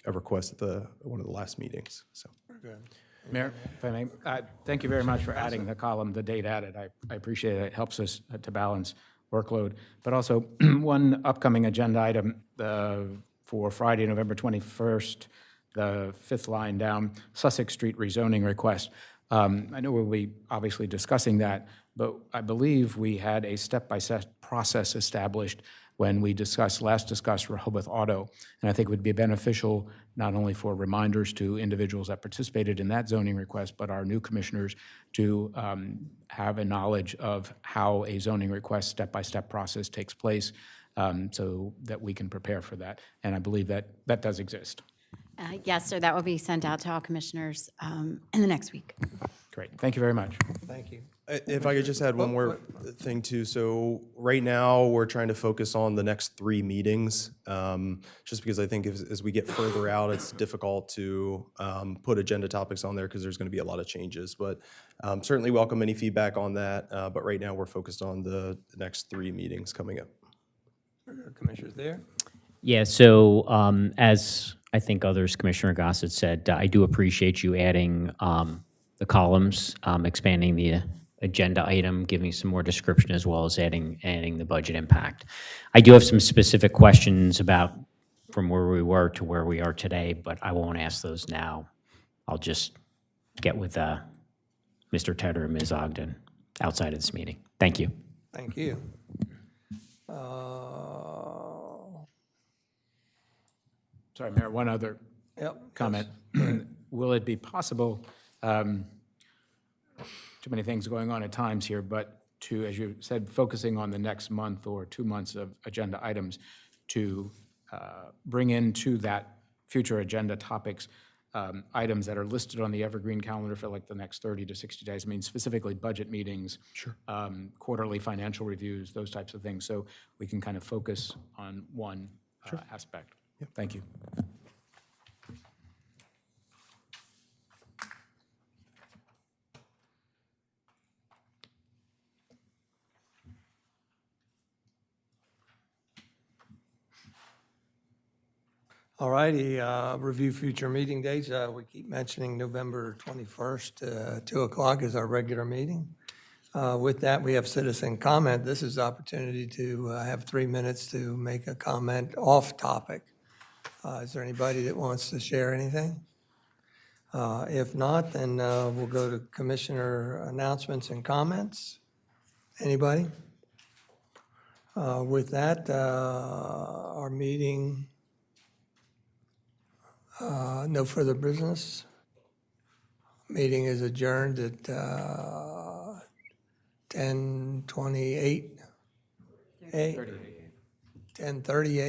a request at one of the last meetings. So. Mayor, if I may, thank you very much for adding the column, the date added. I appreciate it. It helps us to balance workload. But also, one upcoming agenda item for Friday, November 21st, the fifth line down, Sussex Street rezoning request. I know we'll be obviously discussing that, but I believe we had a step-by-step process established when we last discussed Rehoboth Auto. And I think it would be beneficial not only for reminders to individuals that participated in that zoning request, but our new commissioners to have a knowledge of how a zoning request step-by-step process takes place so that we can prepare for that. And I believe that that does exist. Yes, sir, that will be sent out to all commissioners in the next week. Great, thank you very much. Thank you. If I could just add one more thing too. So right now, we're trying to focus on the next 3 meetings, just because I think as we get further out, it's difficult to put agenda topics on there because there's going to be a lot of changes. But certainly welcome any feedback on that. But right now, we're focused on the next 3 meetings coming up. Commissioners there? Yeah, so as I think others, Commissioner Gossett said, I do appreciate you adding the columns, expanding the agenda item, giving some more description, as well as adding the budget impact. I do have some specific questions about from where we were to where we are today, but I won't ask those now. I'll just get with Mr. Tedder and Ms. Ogden outside of this meeting. Thank you. Thank you. Sorry, Mayor, one other comment. Will it be possible, too many things going on at times here, but to, as you said, focusing on the next month or 2 months of agenda items, to bring into that future agenda topics items that are listed on the evergreen calendar for like the next 30 to 60 days. I mean, specifically budget meetings, quarterly financial reviews, those types of things, so we can kind of focus on one aspect. Thank you. All righty, review future meeting dates. We keep mentioning November 21st, 2 o'clock is our regular meeting. With that, we have citizen comment. This is the opportunity to have 3 minutes to make a comment off topic. Is there anybody that wants to share anything? If not, then we'll go to commissioner announcements and comments. Anybody? With that, our meeting, no further business. Meeting is adjourned at 10:28. 10:38.